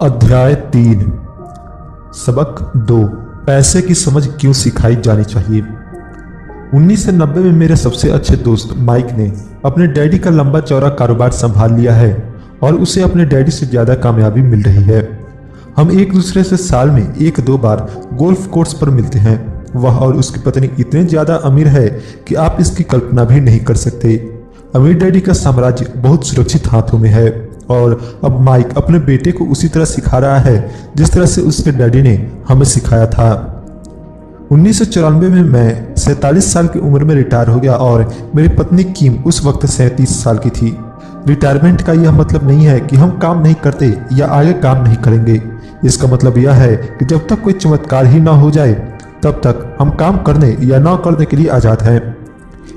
अध्याय 3 सबक 2 पैसे की समझ क्यों सिखाई जानी चाहिए। 1990 में मेरे सबसे अच्छे दोस्त माइक ने अपने डैडी का लंबा चौड़ा कारोबार संभाल लिया है और उसे अपने डैडी से ज्यादा कामयाबी मिल रही है। हम एक दूसरे से साल में 1-2 बार गोल्फ कोर्स पर मिलते हैं। वह और उसकी पत्नी इतने ज्यादा अमीर है कि आप इसकी कल्पना भी नहीं कर सकते। अमीर डैडी का साम्राज्य बहुत सुरक्षित हाथों में है और अब माइक अपने बेटे को उसी तरह सिखा रहा है जिस तरह से उसके डैडी ने हमें सिखाया था। 1994 में मैं 47 साल की उम्र में रिटायर हो गया और मेरी पत्नी किम उस वक्त 37 साल की थी। रिटायरमेंट का यह मतलब नहीं है कि हम काम नहीं करते या आगे काम नहीं करेंगे। इसका मतलब यह है कि जब तक कोई चमत्कार ही ना हो जाए तब तक हम काम करने या ना करने के लिए आज़ाद हैं।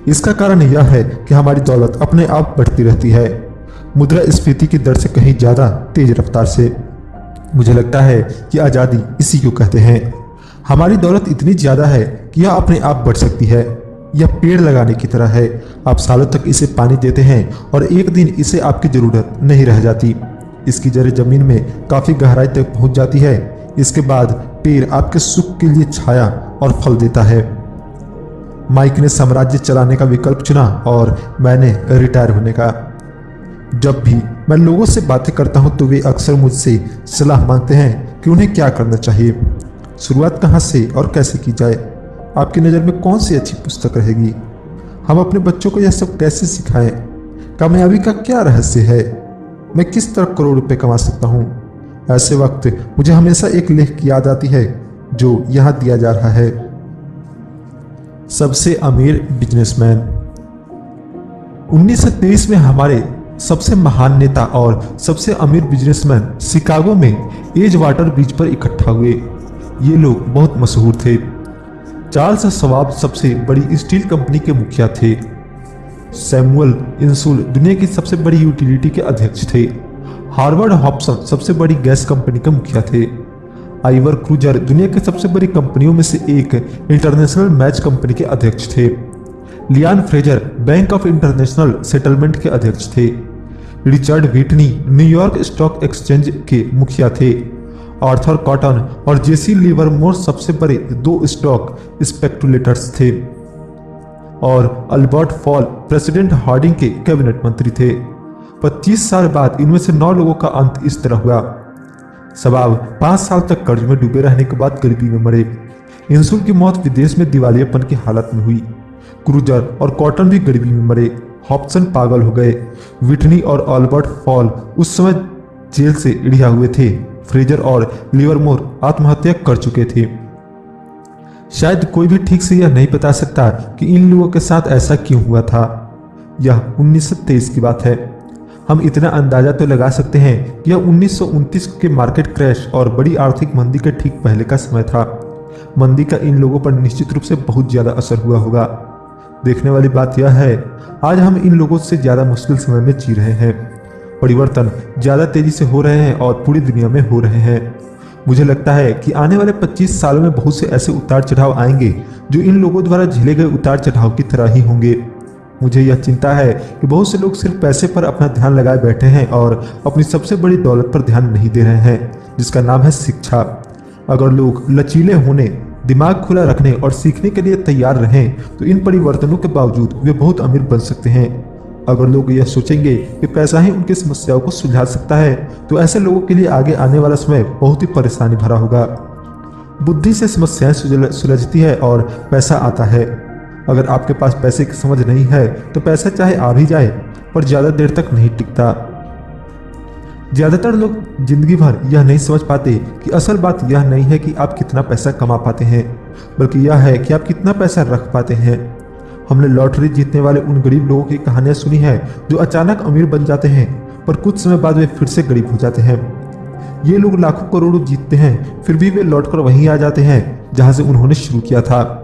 इसका कारण यह है कि हमारी दौलत अपने आप बढ़ती रहती है, मुद्रास्फीति की दर से कहीं ज़्यादा तेज रफ्तार से। मुझे लगता है कि आज़ादी इसी को कहते हैं। हमारी दौलत इतनी ज़्यादा है कि यह अपने आप बढ़ सकती है। यह पेड़ लगाने की तरह है, आप सालों तक इसे पानी देते हैं और एक दिन इसे आपकी ज़रूरत नहीं रह जाती। इसकी जड़ें ज़मीन में काफ़ी गहराई तक पहुंच जाती है। इसके बाद पेड़ आपके सुख के लिए छाया और फल देता है। माइक ने साम्राज्य चलाने का विकल्प चुना और मैंने रिटायर होने का। जब भी मैं लोगों से बातें करता हूं तो वे अक्सर मुझसे सलाह मांगते हैं कि उन्हें क्या करना चाहिए, शुरुआत कहां से और कैसे की जाए, आपकी नज़र में कौन सी अच्छी पुस्तक रहेगी, हम अपने बच्चों को यह सब कैसे सिखाएं, कामयाबी का क्या रहस्य है, मैं किस तरह करोड़ रुपए कमा सकता हूं। ऐसे वक्त मुझे हमेशा एक लेख की याद आती है जो यहाँ दिया जा रहा है। सबसे अमीर बिजनेसमैन। 1923 में हमारे सबसे महान नेता और सबसे अमीर बिजनेसमैन शिकागो में एज वाटर ब्रिज पर इकट्ठा हुए। ये लोग बहुत मशहूर थे। चार्ल्स शवाब सबसे बड़ी स्टील कंपनी के मुखिया थे। सैमुअल इंसूल दुनिया की सबसे बड़ी यूटिलिटी के अध्यक्ष थे। हार्वर्ड हॉब्सन सबसे बड़ी गैस कंपनी के मुखिया थे। आइवर क्रूजर दुनिया की सबसे बड़ी कंपनियों में से एक इंटरनेशनल मैच कंपनी के अध्यक्ष थे। Lian Fraser bank of international settlement के अध्यक्ष थे। Richard Whitney New York stock exchange के मुखिया थे। आर्थर कॉटन और जेसी लिवरमोर सबसे बड़े 2 स्टॉक स्पेक्युलेटर्स थे और अल्बर्ट फॉल प्रेसिडेंट हार्डिंग के कैबिनेट मंत्री थे। 25 साल बाद इनमें से 9 लोगों का अंत इस तरह हुआ। शवाब 5 साल तक कर्ज में डूबे रहने के बाद गरीबी में मरे। इंसुल की मौत विदेश में दिवालियापन की हालत में हुई। क्रूजर और कॉटन भी गरीबी में मरे। हॉब्सन पागल हो गए। व्हिटनी और अल्बर्ट फॉल उस समय जेल से रिहा हुए थे। फ्रेजर और लिवरमोर आत्महत्या कर चुके थे। शायद कोई भी ठीक से यह नहीं बता सकता कि इन लोगों के साथ ऐसा क्यों हुआ था। यह 1923 की बात है। हम इतना अंदाजा तो लगा सकते हैं कि यह 1929 के मार्केट क्रैश और बड़ी आर्थिक मंदी के ठीक पहले का समय था। मंदी का इन लोगों पर निश्चित रूप से बहुत ज़्यादा असर हुआ होगा। देखने वाली बात यह है, आज हम इन लोगों से ज़्यादा मुश्किल समय में जी रहे हैं। परिवर्तन ज़्यादा तेजी से हो रहे हैं और पूरी दुनिया में हो रहे हैं। मुझे लगता है कि आने वाले 25 सालों में बहुत से ऐसे उतार चढ़ाव आएंगे जो इन लोगों द्वारा झेले गए उतार चढ़ाव की तरह ही होंगे। मुझे यह चिंता है कि बहुत से लोग सिर्फ पैसे पर अपना ध्यान लगाए बैठे हैं और अपनी सबसे बड़ी दौलत पर ध्यान नहीं दे रहे हैं, जिसका नाम है शिक्षा। अगर लोग लचीले होने, दिमाग खुला रखने और सीखने के लिए तैयार रहें तो इन परिवर्तनों के बावजूद वे बहुत अमीर बन सकते हैं। अगर लोग यह सोचेंगे कि पैसा ही उनकी समस्याओं को सुलझा सकता है तो ऐसे लोगों के लिए आगे आने वाला समय बहुत ही परेशानी भरा होगा। बुद्धि से समस्याएं सुलझती है और पैसा आता है। अगर आपके पास पैसे की समझ नहीं है तो पैसा चाहे आ भी जाए पर ज़्यादा देर तक नहीं टिकता। ज़्यादातर लोग जिंदगी भर यह नहीं समझ पाते कि असल बात यह नहीं है कि आप कितना पैसा कमा पाते हैं, बल्कि यह है कि आप कितना पैसा रख पाते हैं। हमने लॉटरी जीतने वाले उन गरीब लोगों की कहानियां सुनी है जो अचानक अमीर बन जाते हैं पर कुछ समय बाद वे फिर से गरीब हो जाते हैं। ये लोग लाखों करोड़ों जीतते हैं फिर भी वे लौटकर वहीं आ जाते हैं जहां से उन्होंने शुरू किया था।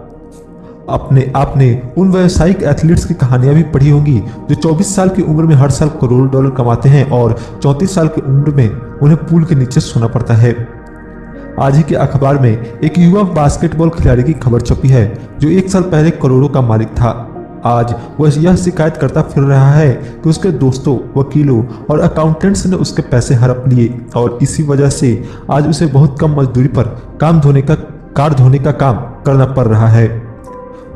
आपने उन व्यावसायिक एथलीट्स की कहानियां भी पढ़ी होंगी जो 24 साल की उम्र में हर साल करोड़ों डॉलर कमाते हैं और 34 साल की उम्र में उन्हें पूल के नीचे सोना पड़ता है। आज ही के अखबार में एक युवा बास्केटबॉल खिलाड़ी की खबर छपी है जो 1 साल पहले करोड़ों का मालिक था। आज वह यह शिकायत करता फिर रहा है कि उसके दोस्तों, वकीलों और अकाउंटेंट्स ने उसके पैसे हड़प लिए और इसी वजह से आज उसे बहुत कम मजदूरी पर कार धोने का काम करना पड़ रहा है।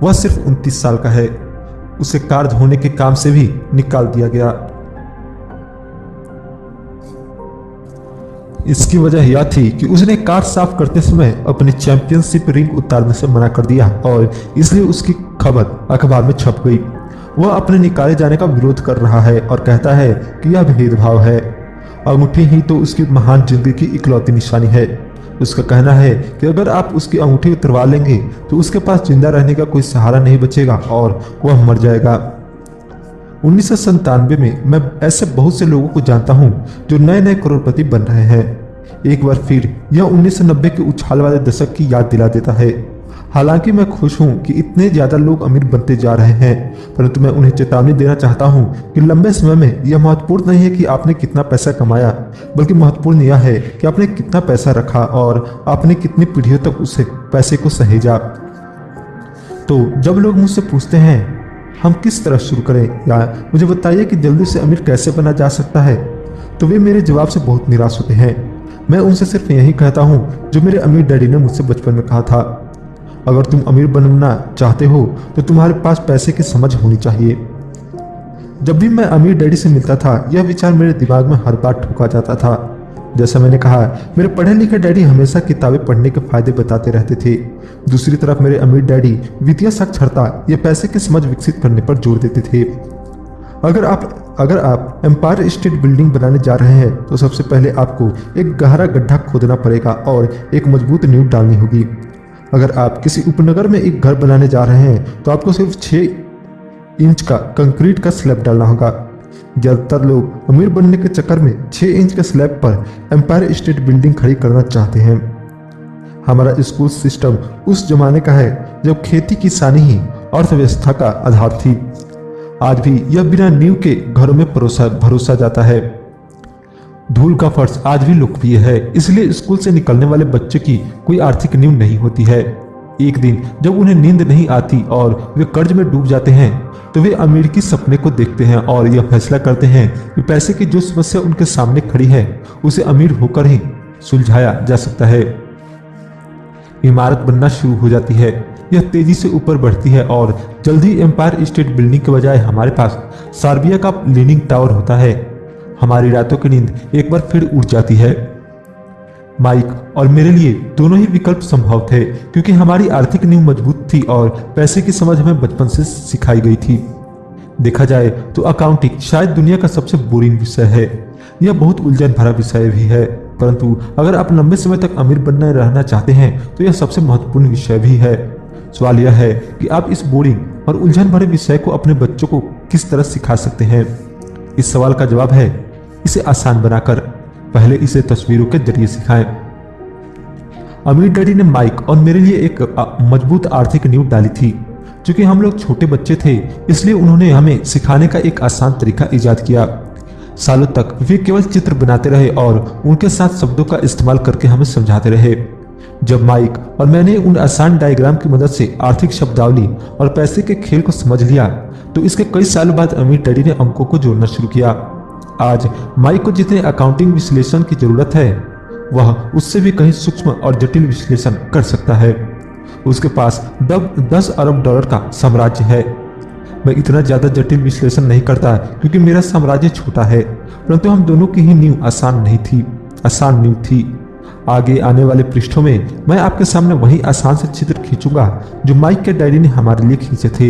वह सिर्फ 29 साल का है। उसे कार धोने के काम से भी निकाल दिया गया। इसकी वजह यह थी कि उसने कार साफ करते समय अपनी चैंपियनशिप रिंग उतारने से मना कर दिया और इसलिए उसकी खबर अखबार में छप गई। वह अपने निकाले जाने का विरोध कर रहा है और कहता है कि यह भेदभाव है। अंगूठी ही तो उसकी महान जिंदगी की इकलौती निशानी है। उसका कहना है कि अगर आप उसकी अंगूठी उतरवा लेंगे तो उसके पास जिंदा रहने का कोई सहारा नहीं बचेगा और वह मर जाएगा। 1997 में मैं ऐसे बहुत से लोगों को जानता हूं जो नए नए करोड़पति बन रहे हैं। एक बार फिर यह 1990 के उछाल वाले दशक की याद दिला देता है। हालांकि मैं खुश हूं कि इतने ज्यादा लोग अमीर बनते जा रहे हैं, परंतु मैं उन्हें चेतावनी देना चाहता हूं कि लंबे समय में यह महत्वपूर्ण नहीं है कि आपने कितना पैसा कमाया, बल्कि महत्वपूर्ण यह है कि आपने कितना पैसा रखा और आपने कितनी पीढ़ियों तक उसे पैसे को सहेजा। तो जब लोग मुझसे पूछते हैं हम किस तरह शुरू करें या मुझे बताइए कि जल्दी से अमीर कैसे बना जा सकता है, तो वे मेरे जवाब से बहुत निराश होते हैं। मैं उनसे सिर्फ यही कहता हूँ जो मेरे अमीर डैडी ने मुझसे बचपन में कहा था, अगर तुम अमीर बनना चाहते हो तो तुम्हारे पास पैसे की समझ होनी चाहिए। जब भी मैं अमीर डैडी से मिलता था यह विचार मेरे दिमाग में हर बार ठोका जाता था। जैसा मैंने कहा, मेरे पढ़े लिखे डैडी हमेशा किताबें पढ़ने के फायदे बताते रहते थे। दूसरी तरफ मेरे अमीर डैडी वित्तीय साक्षरता या पैसे की समझ विकसित करने पर जोर देते थे। अगर आप एम्पायर स्टेट बिल्डिंग बनाने जा रहे हैं तो सबसे पहले आपको एक गहरा गड्ढा खोदना पड़ेगा और एक मजबूत नींव डालनी होगी। अगर आप किसी उपनगर में एक घर बनाने जा रहे हैं तो आपको सिर्फ 6 इंच का कंक्रीट का स्लैब डालना होगा। ज्यादातर लोग अमीर बनने के चक्कर में 6 इंच के स्लैब पर एम्पायर स्टेट बिल्डिंग खड़ी करना चाहते हैं। हमारा स्कूल सिस्टम उस जमाने का है जब खेती किसानी ही अर्थव्यवस्था का आधार थी। आज भी यह बिना नींव के घरों में भरोसा जाता है। धूल का फर्श आज भी लोकप्रिय है, इसलिए स्कूल से निकलने वाले बच्चे की कोई आर्थिक नींव नहीं होती है। एक दिन जब उन्हें नींद नहीं आती और वे कर्ज में डूब जाते हैं तो वे अमीर की सपने को देखते हैं और यह फैसला करते हैं कि पैसे की जो समस्या उनके सामने खड़ी है उसे अमीर होकर ही सुलझाया जा सकता है। इमारत बनना शुरू हो जाती है। यह तेजी से ऊपर बढ़ती है और जल्दी एम्पायर स्टेट बिल्डिंग के बजाय हमारे पास सार्बिया का लीनिंग टावर होता है। हमारी रातों की नींद एक बार फिर उड़ जाती है। माइक और मेरे लिए दोनों ही विकल्प संभव थे क्योंकि हमारी आर्थिक नींव मजबूत थी और पैसे की समझ हमें बचपन से सिखाई गई थी। देखा जाए तो अकाउंटिंग शायद दुनिया का सबसे बोरिंग विषय है। यह बहुत उलझन भरा विषय भी है, परंतु अगर आप लंबे समय तक अमीर बनना रहना चाहते हैं तो यह सबसे महत्वपूर्ण विषय भी है। सवाल यह है कि आप इस बोरिंग और उलझन भरे विषय को अपने बच्चों को किस तरह सिखा सकते हैं। इस सवाल का जवाब है इसे आसान बनाकर पहले इसे तस्वीरों के जरिए सिखाएं। अमीर डैडी ने माइक और मेरे लिए एक मजबूत आर्थिक नींव डाली थी। क्योंकि हम लोग छोटे बच्चे थे इसलिए उन्होंने हमें सिखाने का एक आसान तरीका इजाद किया। सालों तक वे केवल चित्र बनाते रहे और उनके साथ शब्दों का इस्तेमाल करके हमें समझाते रहे। जब माइक और मैंने उन आसान डायग्राम की मदद से आर्थिक शब्दावली और पैसे के खेल को समझ लिया तो इसके कई सालों बाद अमीर डैडी ने अंकों को जोड़ना शुरू किया। आज माइक को जितने अकाउंटिंग विश्लेषण की जरूरत है वह उससे भी कहीं सूक्ष्म और जटिल विश्लेषण कर सकता है। उसके पास 10 अरब डॉलर का साम्राज्य है। मैं इतना ज्यादा जटिल विश्लेषण नहीं करता क्योंकि मेरा साम्राज्य छोटा है, परंतु हम दोनों की ही नींव आसान नींव थी। आगे आने वाले पृष्ठों में मैं आपके सामने वही आसान से चित्र खींचूंगा जो माइक के डैडी ने हमारे लिए खींचे थे।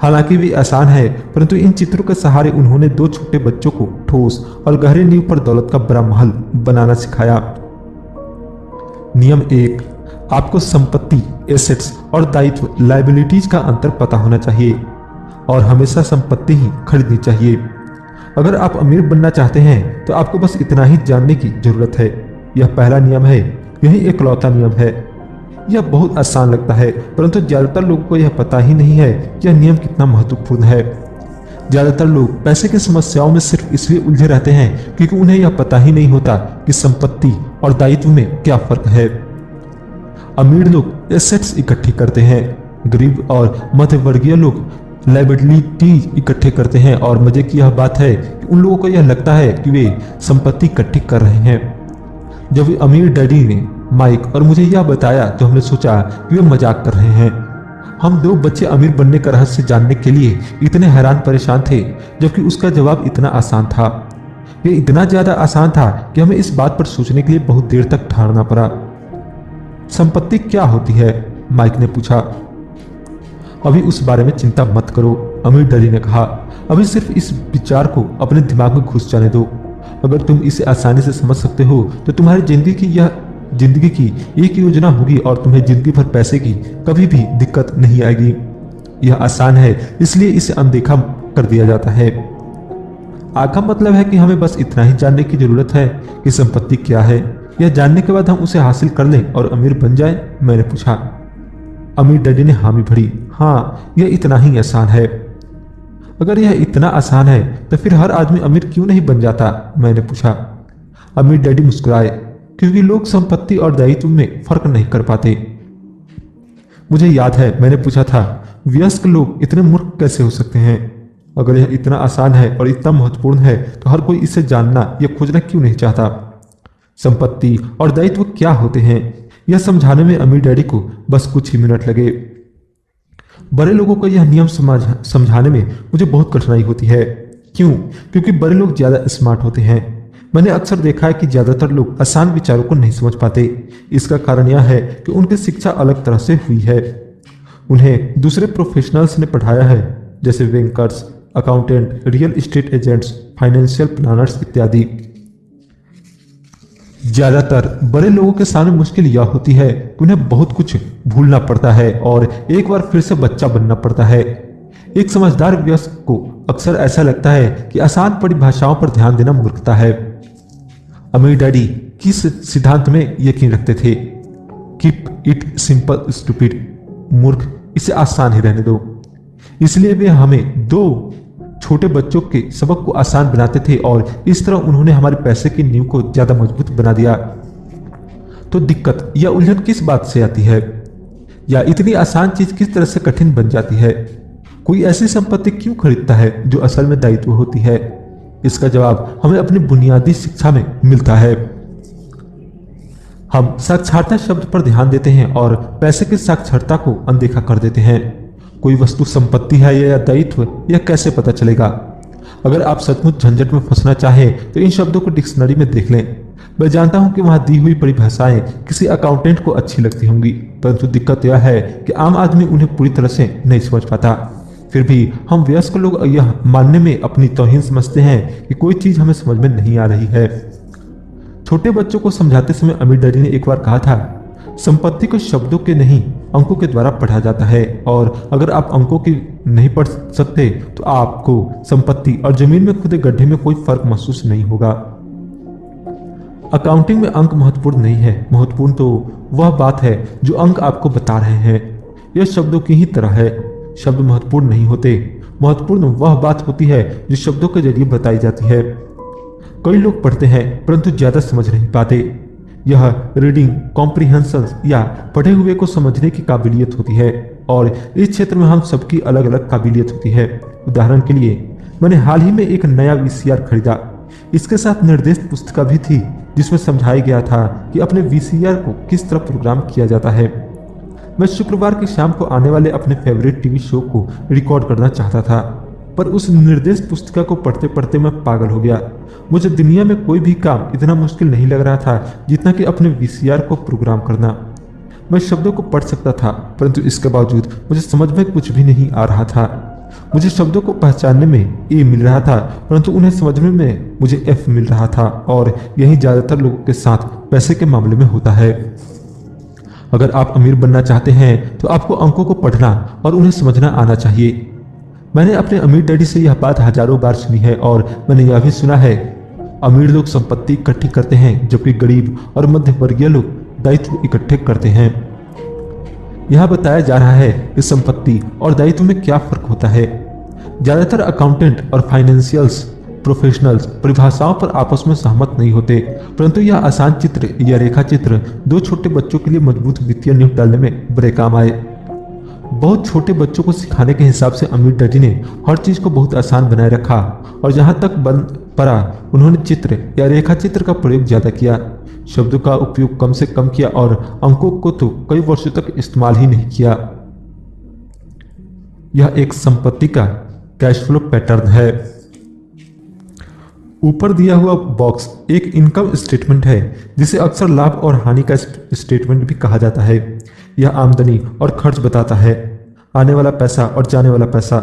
हालांकि वे आसान है, परंतु इन चित्रों के सहारे उन्होंने 2 छोटे बच्चों को ठोस और गहरे नींव पर दौलत का बड़ा महल बनाना सिखाया। नियम 1, आपको संपत्ति, एसेट्स और दायित्व, लायबिलिटीज का अंतर पता होना चाहिए और हमेशा संपत्ति ही खरीदनी चाहिए। अगर आप अमीर बनना चाहते हैं तो आपको बस इतना ही जानने की जरूरत है। यह पहला नियम है, यही एकलौता नियम है। यह बहुत आसान लगता है, परंतु ज्यादातर लोगों को यह पता ही नहीं है कि यह नियम कितना महत्वपूर्ण है। ज्यादातर लोग पैसे की समस्याओं में सिर्फ इसलिए उलझे रहते हैं क्योंकि उन्हें यह पता ही नहीं होता कि संपत्ति और दायित्व में क्या फर्क है। अमीर लोग एसेट्स इकट्ठी करते हैं, गरीब और मध्यवर्गीय लोग लाइबिलिटी इकट्ठे करते हैं और मजे की यह बात है कि उन लोगों को यह लगता है कि वे संपत्ति इकट्ठी कर रहे हैं। जब अमीर डैडी ने माइक और मुझे यह बताया तो हमने सोचा कि वे मजाक कर रहे हैं। हम दो बच्चे अमीर बनने का रहस्य जानने के लिए इतने हैरान परेशान थे, जबकि उसका जवाब इतना आसान था। यह इतना ज्यादा आसान था कि हमें इस बात पर सोचने के लिए बहुत देर तक ठहरना पड़ा। संपत्ति क्या होती है? माइक ने पूछा। अभी उस बारे में चिंता मत करो, अमीर डैडी ने कहा। अभी सिर्फ इस विचार को अपने दिमाग में घुस जाने दो। अगर तुम इसे आसानी से समझ सकते हो तो तुम्हारी जिंदगी की एक योजना होगी और तुम्हें जिंदगी भर पैसे की कभी भी दिक्कत नहीं आएगी। यह आसान है, इसलिए इसे अनदेखा कर दिया जाता है। आखा मतलब है कि हमें बस इतना ही जानने की जरूरत है कि संपत्ति क्या है। यह जानने के बाद हम उसे हासिल कर लें और अमीर बन जाए, मैंने पूछा। अमीर डैडी ने हामी भरी। हाँ, यह इतना ही आसान है। अगर यह इतना आसान है तो फिर हर आदमी अमीर क्यों नहीं बन जाता, मैंने पूछा। अमीर डैडी मुस्कुराए। क्योंकि लोग संपत्ति और दायित्व में फर्क नहीं कर पाते। मुझे याद है मैंने पूछा था, वयस्क लोग इतने मूर्ख कैसे हो सकते हैं? अगर यह इतना आसान है और इतना महत्वपूर्ण है तो हर कोई इसे जानना या खोजना क्यों नहीं चाहता? संपत्ति और दायित्व क्या होते हैं, यह समझाने में अमीर डैडी को बस कुछ ही मिनट लगे। बड़े लोगों को यह नियम समझाने में मुझे बहुत कठिनाई होती है। क्यों? क्योंकि बड़े लोग ज्यादा स्मार्ट होते हैं। मैंने अक्सर देखा है कि ज्यादातर लोग आसान विचारों को नहीं समझ पाते। इसका कारण यह है कि उनकी शिक्षा अलग तरह से हुई है। उन्हें दूसरे प्रोफेशनल्स ने पढ़ाया है, जैसे bankers, accountant, real estate agents, financial planners इत्यादि। ज्यादातर बड़े लोगों के सामने मुश्किल यह होती है कि उन्हें बहुत कुछ भूलना पड़ता है और एक बार फिर से बच्चा बनना पड़ता है। एक समझदार वयस्क को अक्सर ऐसा लगता है कि आसान परिभाषाओं पर ध्यान देना मूर्खता है। अमीर डैडी किस सिद्धांत में यकीन रखते थे? कीप इट सिंपल स्टूपिड, मूर्ख, इसे आसान ही रहने दो। इसलिए वे हमें दो छोटे बच्चों के सबक को आसान बनाते थे और इस तरह उन्होंने हमारे पैसे की नींव को ज्यादा मजबूत बना दिया। तो दिक्कत या उलझन किस बात से आती है? या इतनी आसान चीज किस तरह से कठिन बन जाती है? कोई ऐसी संपत्ति क्यों खरीदता है जो असल में दायित्व होती है? इसका जवाब हमें अपनी बुनियादी शिक्षा में मिलता है। हम साक्षरता शब्द पर ध्यान देते हैं और पैसे की साक्षरता को अनदेखा कर देते हैं। कोई वस्तु संपत्ति है या दायित्व, यह कैसे पता चलेगा? अगर आप सचमुच झंझट में फंसना चाहें तो इन शब्दों को डिक्शनरी में देख लें। मैं जानता हूं कि वहां दी हुई परिभाषाएं किसी अकाउंटेंट को अच्छी लगती होंगी, परंतु दिक्कत यह है कि आम आदमी उन्हें पूरी तरह से नहीं समझ पाता। फिर भी हम वयस्क लोग यह मानने में अपनी तौहीन समझते हैं कि कोई चीज हमें समझ में नहीं आ रही है। छोटे बच्चों को समझाते समय अमीर डैडी ने एक बार कहा था, संपत्ति को शब्दों के नहीं अंकों के द्वारा पढ़ा जाता है, और अगर आप अंकों की नहीं पढ़ सकते तो आपको संपत्ति और जमीन में खुदे गड्ढे में कोई फर्क महसूस नहीं होगा। अकाउंटिंग में अंक महत्वपूर्ण नहीं है, महत्वपूर्ण तो वह बात है जो अंक आपको बता रहे हैं। यह शब्दों की ही तरह है, शब्द महत्वपूर्ण नहीं होते, महत्वपूर्ण वह बात होती है जो शब्दों के जरिए बताई जाती है। कई लोग पढ़ते हैं परंतु ज्यादा समझ नहीं पाते। यह रीडिंग कॉम्प्रिहेंशन या पढ़े हुए को समझने की काबिलियत होती है, और इस क्षेत्र में हम सबकी अलग अलग काबिलियत होती है। उदाहरण के लिए, मैंने हाल ही में एक नया वीसीआर खरीदा। इसके साथ निर्देश पुस्तिका भी थी जिसमें समझाया गया था कि अपने वीसीआर को किस तरह प्रोग्राम किया जाता है। मैं शुक्रवार की शाम को आने वाले अपने फेवरेट टीवी शो को रिकॉर्ड करना चाहता था, पर उस निर्देश पुस्तिका को पढ़ते पढ़ते मैं पागल हो गया। मुझे दुनिया में कोई भी काम इतना मुश्किल नहीं लग रहा था जितना कि अपने वीसीआर को प्रोग्राम करना। मैं शब्दों को पढ़ सकता था, परंतु इसके बावजूद मुझे समझ में कुछ भी नहीं आ रहा था। मुझे शब्दों को पहचानने में ए मिल रहा था, परंतु उन्हें समझने में मुझे एफ मिल रहा था, और यही ज्यादातर लोगों के साथ पैसे के मामले में होता है। अगर आप अमीर बनना चाहते हैं तो आपको अंकों को पढ़ना और उन्हें समझना आना चाहिए। मैंने अपने अमीर डैडी से यह बात हजारों बार सुनी है, और मैंने यह भी सुना है, अमीर लोग संपत्ति इकट्ठी करते हैं जबकि गरीब और मध्य वर्गीय लोग दायित्व इकट्ठे करते हैं। यह बताया जा रहा है कि संपत्ति और दायित्व में क्या फर्क होता है। ज्यादातर अकाउंटेंट और फाइनेंशियल्स प्रोफेशनल्स परिभाषाओं पर आपस में सहमत नहीं होते, परंतु यह आसान चित्र या रेखा चित्र दो छोटे बच्चों के लिए मजबूत वित्तीय नींव डालने में बड़े काम आए। बहुत छोटे बच्चों को सिखाने के हिसाब से अमीर डैडी ने हर चीज को बहुत आसान बनाए रखा और जहां तक बन पड़ा उन्होंने चित्र या रेखा चित्र का प्रयोग ज्यादा किया, शब्दों का उपयोग कम से कम किया और अंकों को तो कई वर्षों तक इस्तेमाल ही नहीं किया। यह एक संपत्ति का कैश फ्लो पैटर्न है। ऊपर दिया हुआ बॉक्स एक इनकम स्टेटमेंट है जिसे अक्सर लाभ और हानि का स्टेटमेंट भी कहा जाता है। यह आमदनी और खर्च बताता है, आने वाला पैसा और जाने वाला पैसा।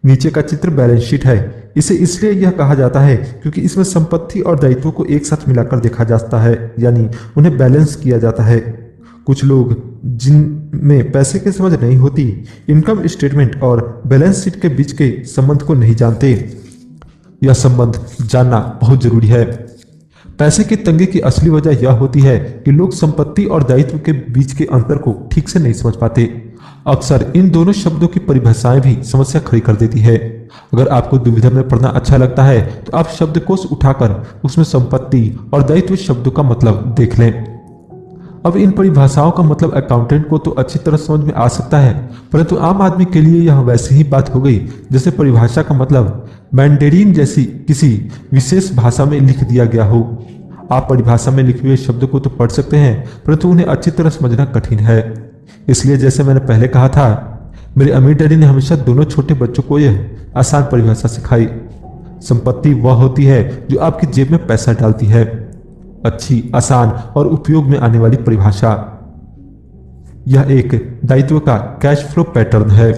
नीचे का चित्र बैलेंस शीट है। इसे इसलिए यह कहा जाता है क्योंकि इसमें संपत्ति और दायित्वों को एक साथ मिलाकर देखा जाता है, यानी उन्हें बैलेंस किया जाता है। कुछ लोग जिनमें पैसे की समझ नहीं होती इनकम स्टेटमेंट और बैलेंस शीट के बीच के संबंध को नहीं जानते। यह संबंध जानना बहुत जरूरी है। पैसे की तंगी की असली वजह यह होती है कि लोग संपत्ति और दायित्व के बीच के अंतर को ठीक से नहीं समझ पाते। अक्सर इन दोनों शब्दों की परिभाषाएं भी समस्या खड़ी कर देती है। अगर आपको दुविधा में पढ़ना अच्छा लगता है तो आप शब्दकोश उठाकर उसमें संपत्ति और दायित्व शब्दों का मतलब देख लें। अब इन परिभाषाओं का मतलब अकाउंटेंट को तो अच्छी तरह समझ में आ सकता है, परंतु आम आदमी के लिए यह वैसी ही बात हो गई जैसे परिभाषा का मतलब मैंडेरिन जैसी किसी विशेष भाषा में लिख दिया गया हो। आप परिभाषा में लिखे हुए शब्दों को तो पढ़ सकते हैं, परंतु उन्हें अच्छी तरह समझना कठिन है। इसलिए जैसे मैंने पहले कहा था, मेरे अमीर डैडी ने हमेशा दोनों छोटे बच्चों को यह आसान परिभाषा सिखाई। संपत्ति वह होती है जो आपकी जेब में पैसा डालती है। अच्छी, आसान और उपयोग में आने वाली परिभाषा। यह एक दायित्व का कैश फ्लो पैटर्न है।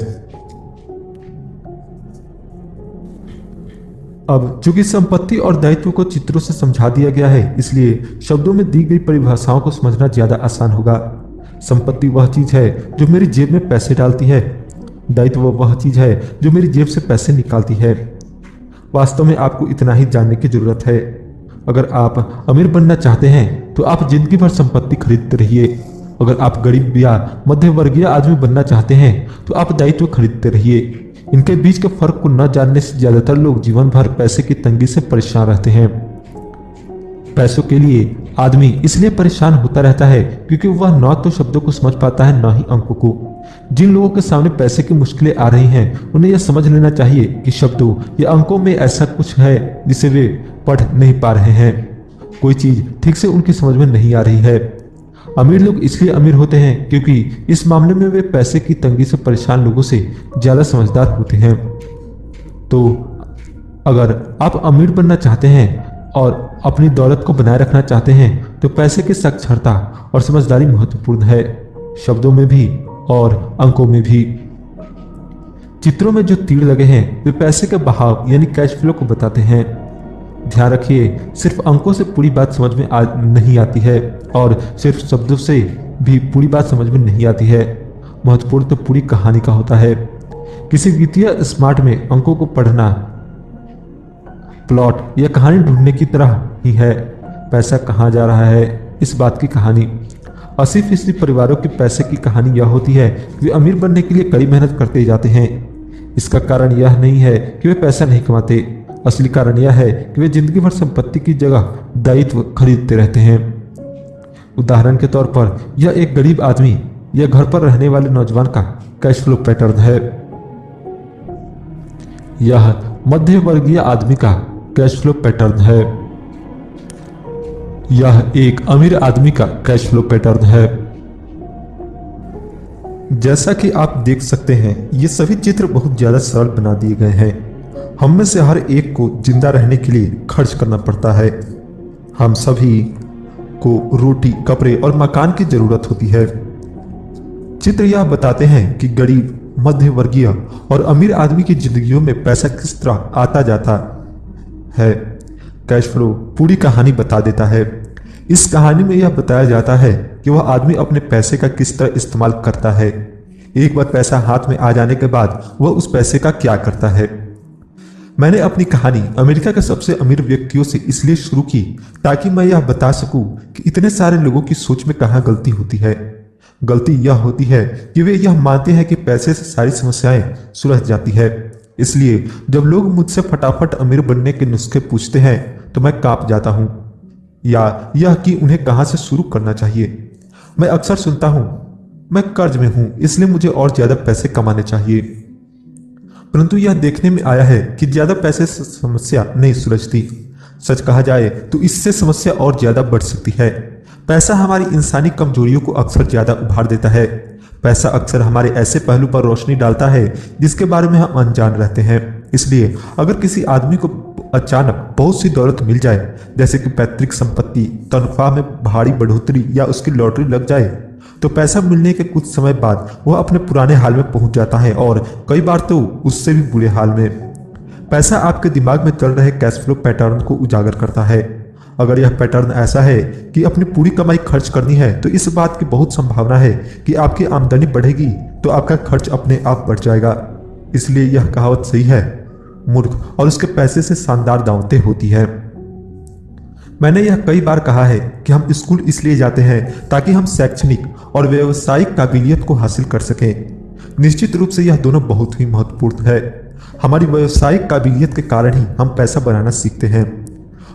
अब चूंकि संपत्ति और दायित्व को चित्रों से समझा दिया गया है, इसलिए शब्दों में दी गई परिभाषाओं को समझना ज्यादा आसान होगा। संपत्ति वह चीज है जो मेरी जेब में पैसे डालती है। दायित्व वह चीज है जो मेरी जेब से पैसे निकालती है। वास्तव में आपको इतना ही जानने की जरूरत है। अगर आप अमीर बनना चाहते हैं तो आप जिंदगी भर संपत्ति खरीदते रहिए। अगर आप गरीब या मध्य वर्गीय आदमी बनना चाहते हैं तो आप दायित्व खरीदते रहिए। इनके बीच के फर्क को न जानने से ज्यादातर लोग जीवन भर पैसे की तंगी से परेशान रहते हैं। पैसों के लिए आदमी इसलिए परेशान होता रहता है क्योंकि वह न तो शब्दों को समझ पाता है न ही अंकों को। जिन लोगों के सामने पैसे की मुश्किलें आ रही हैं उन्हें यह समझ लेना चाहिए कि शब्दों या अंकों में ऐसा कुछ है जिसे वे पढ़ नहीं पा रहे हैं। कोई चीज ठीक से उनकी समझ में नहीं आ रही है। अमीर लोग इसलिए अमीर होते हैं क्योंकि इस मामले में वे पैसे की तंगी से परेशान लोगों से ज्यादा समझदार होते हैं। तो अगर आप अमीर बनना चाहते हैं और अपनी दौलत को बनाए रखना चाहते हैं तो पैसे की साक्षरता और समझदारी महत्वपूर्ण है, शब्दों में भी और अंकों में भी। चित्रों में जो तीर लगे हैं वे पैसे के बहाव यानी कैश फ्लो को बताते हैं। ध्यान रखिए, सिर्फ अंकों से पूरी बात समझ में नहीं आती है और सिर्फ शब्दों से भी पूरी बात समझ में नहीं आती है। महत्वपूर्ण तो पूरी कहानी का होता है। किसी वित्तीय स्मार्ट में अंकों को पढ़ना प्लॉट या कहानी ढूंढने की तरह ही है। पैसा कहाँ जा रहा है, इस बात की कहानी। 80% परिवारों की पैसे की कहानी यह होती है कि वे अमीर बनने के लिए कड़ी मेहनत करते जाते हैं। इसका कारण यह नहीं है कि वे पैसा नहीं कमाते, असली कारण यह है कि वे जिंदगी भर संपत्ति की जगह दायित्व खरीदते रहते हैं। उदाहरण के तौर पर यह एक गरीब आदमी या घर पर रहने वाले नौजवान का कैश फ्लो पैटर्न है। यह मध्य वर्गीय आदमी का कैश फ्लो पैटर्न है। यह एक अमीर आदमी का कैश फ्लो पैटर्न है। जैसा कि आप देख सकते हैं, ये सभी चित्र बहुत ज्यादा सरल बना दिए गए हैं। हम में से हर एक को जिंदा रहने के लिए खर्च करना पड़ता है। हम सभी को रोटी, कपड़े और मकान की जरूरत होती है। चित्र यह बताते हैं कि गरीब, मध्य वर्गीय और अमीर आदमी की जिंदगियों में पैसा किस तरह आता जाता है। कैश फ्लो पूरी कहानी बता देता है। इस कहानी में यह बताया जाता है कि वह आदमी अपने पैसे का किस तरह इस्तेमाल करता है। एक बार पैसा हाथ में आ जाने के बाद वह उस पैसे का क्या करता है। मैंने अपनी कहानी अमेरिका के सबसे अमीर व्यक्तियों से इसलिए शुरू की ताकि मैं यह बता सकूं कि इतने सारे लोगों की सोच में कहां गलती होती है। गलती यह होती है कि वे यह मानते हैं कि पैसे से सारी समस्याएं सुलझ जाती है। इसलिए जब लोग मुझसे फटाफट अमीर बनने के नुस्खे पूछते हैं तो मैं कांप जाता हूं, या यह कि उन्हें कहां से शुरू करना चाहिए। मैं अक्सर सुनता हूं, मैं कर्ज में हूं, इसलिए मुझे और ज्यादा पैसे कमाने चाहिए। परंतु यह देखने में आया है कि ज्यादा पैसे से समस्या नहीं सुलझती। सच कहा जाए तो इससे समस्या और ज्यादा बढ़ सकती है। पैसा हमारी इंसानी कमजोरियों को अक्सर ज्यादा उभार देता है। पैसा अक्सर हमारे ऐसे पहलू पर रोशनी डालता है जिसके बारे में हम अनजान रहते हैं। इसलिए अगर किसी आदमी को अचानक बहुत सी दौलत मिल जाए, जैसे कि पैतृक संपत्ति, तनख्वाह में भारी बढ़ोतरी या उसकी लॉटरी लग जाए, तो पैसा मिलने के कुछ समय बाद वह अपने पुराने हाल में पहुंच जाता है और कई बार तो उससे भी बुरे हाल में। पैसा आपके दिमाग में चल रहे कैश फ्लो पैटर्न को उजागर करता है। अगर यह पैटर्न ऐसा है कि अपनी पूरी कमाई खर्च करनी है, तो इस बात की बहुत संभावना है कि आपकी आमदनी बढ़ेगी तो आपका खर्च अपने आप बढ़ जाएगा। इसलिए यह कहावत सही है, मूर्ख और उसके पैसे से शानदार दांवते होती है। मैंने यह कई बार कहा है कि हम स्कूल इसलिए जाते हैं ताकि हम शैक्षणिक और व्यावसायिक काबिलियत को हासिल कर सकें। निश्चित रूप से यह दोनों बहुत ही महत्वपूर्ण है। हमारी व्यावसायिक काबिलियत के कारण ही हम पैसा बनाना सीखते हैं।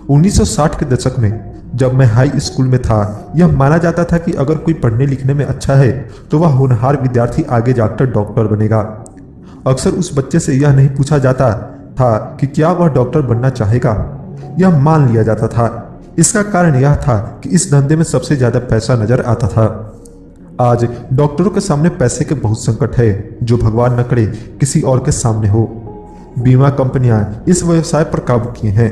1960 के दशक में जब मैं हाई स्कूल में था, यह माना जाता था कि अगर कोई पढ़ने लिखने में अच्छा है तो वह होनहार विद्यार्थी आगे जाकर डॉक्टर बनेगा। अक्सर उस बच्चे से यह नहीं पूछा जाता था कि क्या वह डॉक्टर बनना चाहेगा, यह मान लिया जाता था। इसका कारण यह था कि इस धंधे में सबसे ज्यादा पैसा नजर आता था। आज डॉक्टरों के सामने पैसे के बहुत संकट है, जो भगवान न करे किसी और के सामने हो। बीमा कंपनियां इस व्यवसाय पर काबू किए हैं,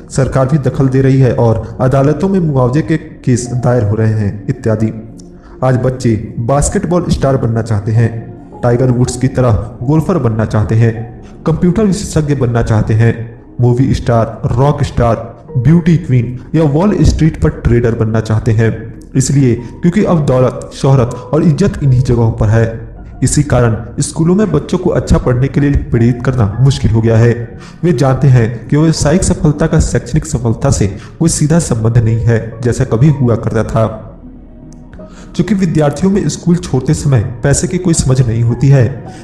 सरकार भी दखल दे रही है और अदालतों में मुआवजे के केस दायर हो रहे हैं इत्यादि। आज बच्चे बास्केटबॉल स्टार बनना चाहते हैं, टाइगर वुड्स की तरह गोल्फर बनना चाहते हैं, कंप्यूटर विशेषज्ञ बनना चाहते हैं, movie star, rock star, beauty queen या वॉल स्ट्रीट पर ट्रेडर बनना चाहते हैं। इसलिए क्योंकि अब दौलत, शोहरत और इज्जत इन्हीं जगहों पर है। इसी कारण स्कूलों में बच्चों को अच्छा पढ़ने के लिए प्रेरित करना मुश्किल हो गया है। वे जानते हैं कि व्यावसायिक सफलता का शैक्षणिक सफलता से कोई सीधा संबंध नहीं है, जैसा कभी हुआ करता था। क्योंकि विद्यार्थियों में स्कूल छोड़ते समय पैसे की कोई समझ नहीं होती है,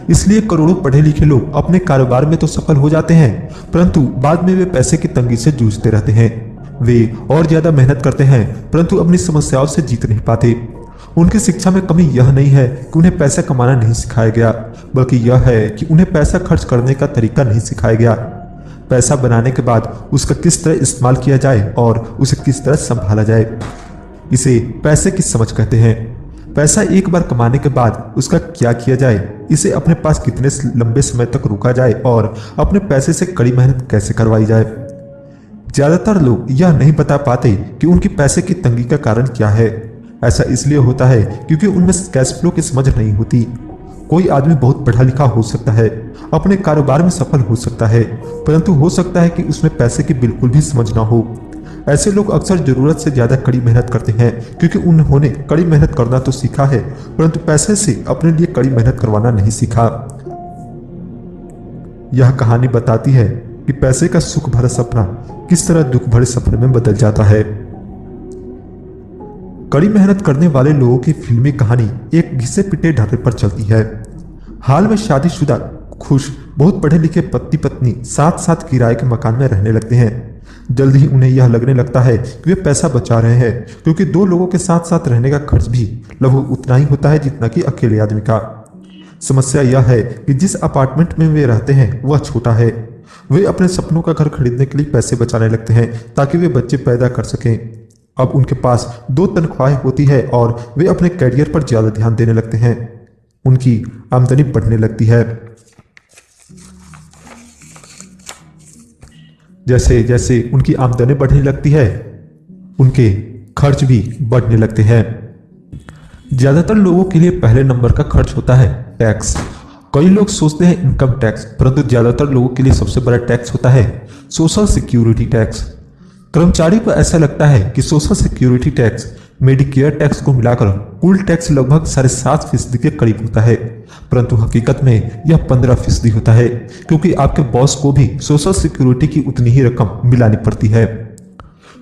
इसलिए करोड़ों पढ़े लिखे लोग अपने कारोबार में तो सफल हो जाते हैं, परंतु बाद में वे पैसे की तंगी से जूझते रहते हैं। वे और ज्यादा मेहनत करते हैं परंतु अपनी समस्याओं से जीत नहीं पाते। उनकी शिक्षा में कमी यह नहीं है कि उन्हें पैसा कमाना नहीं सिखाया गया, बल्कि यह है कि उन्हें पैसा खर्च करने का तरीका नहीं सिखाया गया। पैसा बनाने के बाद उसका किस तरह इस्तेमाल किया जाए और उसे किस तरह संभाला जाए, इसे पैसे की समझ कहते हैं। पैसा एक बार कमाने के बाद उसका क्या किया जाए, इसे अपने पास कितने लंबे समय तक रुका जाए और अपने पैसे से कड़ी मेहनत कैसे करवाई जाए। ज्यादातर लोग यह नहीं बता पाते कि उनकी पैसे की तंगी का कारण क्या है। ऐसा इसलिए होता है क्योंकि उनमें कैश फ्लो की समझ नहीं होती। कोई आदमी बहुत पढ़ा लिखा हो सकता है, अपने कारोबार में सफल हो सकता है, परंतु हो सकता है कि उसमें पैसे की बिल्कुल भी समझ ना हो। ऐसे लोग अक्सर जरूरत से ज्यादा कड़ी मेहनत करते हैं क्योंकि उन्होंने कड़ी मेहनत करना तो सीखा है, परंतु पैसे से अपने लिए कड़ी मेहनत करवाना नहीं सीखा। यह कहानी बताती है कि पैसे का सुख भरा सपना किस तरह दुख भरे सपने में बदल जाता है। कड़ी मेहनत करने वाले लोगों की फिल्मी कहानी एक घिसे पिटे ढर्रे पर चलती है। हाल में शादीशुदा खुश बहुत पढ़े लिखे पति पत्नी साथ साथ किराए के मकान में रहने लगते हैं। जल्द ही उन्हें यह लगने लगता है कि वे पैसा बचा रहे हैं, क्योंकि दो लोगों के साथ साथ रहने का खर्च भी लगभग उतना ही होता है जितना कि अकेले आदमी का। समस्या यह है कि जिस अपार्टमेंट में वे रहते हैं वह छोटा है। वे अपने सपनों का घर खरीदने के लिए पैसे बचाने लगते हैं ताकि वे बच्चे पैदा कर सकें। अब उनके पास 2 तनख्वाहें होती है और वे अपने कैरियर पर ज्यादा ध्यान देने लगते हैं। उनकी आमदनी बढ़ने लगती है। जैसे जैसे उनकी आमदनी बढ़ने लगती है, उनके खर्च भी बढ़ने लगते हैं। ज्यादातर लोगों के लिए पहले नंबर का खर्च होता है टैक्स। कई लोग सोचते हैं इनकम टैक्स, परंतु ज्यादातर लोगों के लिए सबसे बड़ा टैक्स होता है सोशल सिक्योरिटी टैक्स। कर्मचारी को ऐसा लगता है कि social security tax Medicare tax को मिलाकर कुल टैक्स लगभग 7.5% के करीब होता है, परंतु हकीकत में यह 15% होता है, क्योंकि आपके बॉस को भी सोशल सिक्योरिटी की उतनी ही रकम मिलानी पड़ती है।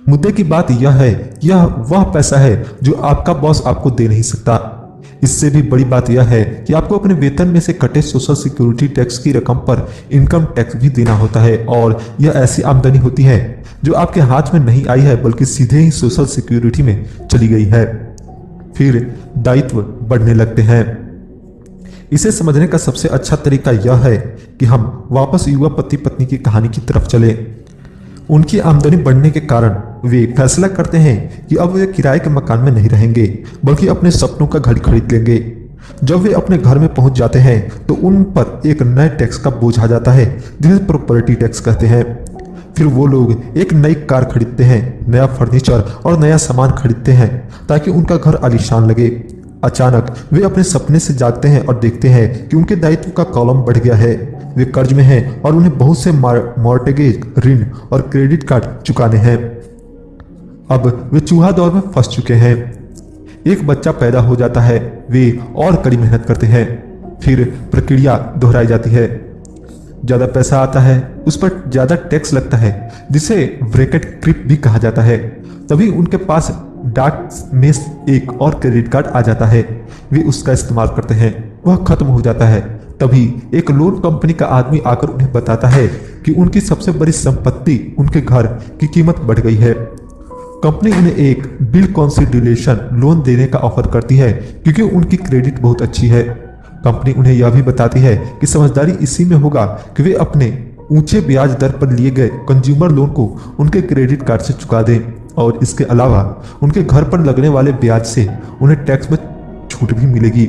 मुद्दे की बात यह है, यह वह पैसा है जो आपका बॉस आपको दे नहीं सकता। इससे भी बड़ी बात यह है कि आपको अपने वेतन में से कटे सोशल सिक्योरिटी टैक्स की रकम पर इनकम टैक्स भी देना होता है, और यह ऐसी आमदनी होती है जो आपके हाथ में नहीं आई है बल्कि सीधे ही सोशल सिक्योरिटी में चली गई है। फिर दायित्व बढ़ने लगते हैं। इसे समझने का सबसे अच्छा तरीका यह है कि हम वापस युवा पति पत्नी की कहानी की तरफ चलें। उनकी आमदनी बढ़ने के कारण वे फैसला करते हैं कि अब वे किराए के मकान में नहीं रहेंगे, बल्कि अपने सपनों का घर खरीद लेंगे। जब वे अपने घर में पहुंच जाते हैं तो उन पर एक नए टैक्स का बोझ आ जाता है, जिसे प्रॉपर्टी टैक्स कहते हैं। फिर वो लोग एक नई कार खरीदते हैं, नया फर्नीचर और नया सामान खरीदते हैं ताकि उनका घर आलीशान लगे। अचानक वे अपने सपने से जागते हैं और देखते हैं कि उनके दायित्व का कॉलम बढ़ गया है। वे कर्ज में हैं और उन्हें बहुत से मॉर्टगेज ऋण और क्रेडिट कार्ड चुकाने हैं। अब वे चूहा दौर में फंस चुके हैं। एक बच्चा पैदा हो जाता है, वे और कड़ी मेहनत करते हैं। फिर प्रक्रिया दोहराई जाती है। ज्यादा पैसा आता है, उस पर ज्यादा टैक्स लगता है, जिसे ब्रैकेट क्रिप भी कहा जाता है। तभी उनके पास डाक में एक और क्रेडिट कार्ड आ जाता है। वे उसका इस्तेमाल करते हैं, वह खत्म हो जाता है। तभी एक लोन कंपनी का आदमी आकर उन्हें बताता है कि उनकी सबसे बड़ी संपत्ति, उनके घर की कीमत बढ़ गई है। कंपनी उन्हें एक बिल कंसिडरेशन लोन देने का ऑफर करती है क्योंकि उनकी क्रेडिट बहुत अच्छी है। कंपनी उन्हें यह भी बताती है कि समझदारी इसी में होगा कि वे अपने ऊंचे ब्याज दर पर लिए गए कंज्यूमर लोन को उनके क्रेडिट कार्ड से चुका दें, और इसके अलावा उनके घर पर लगने वाले ब्याज से उन्हें टैक्स में छूट भी मिलेगी।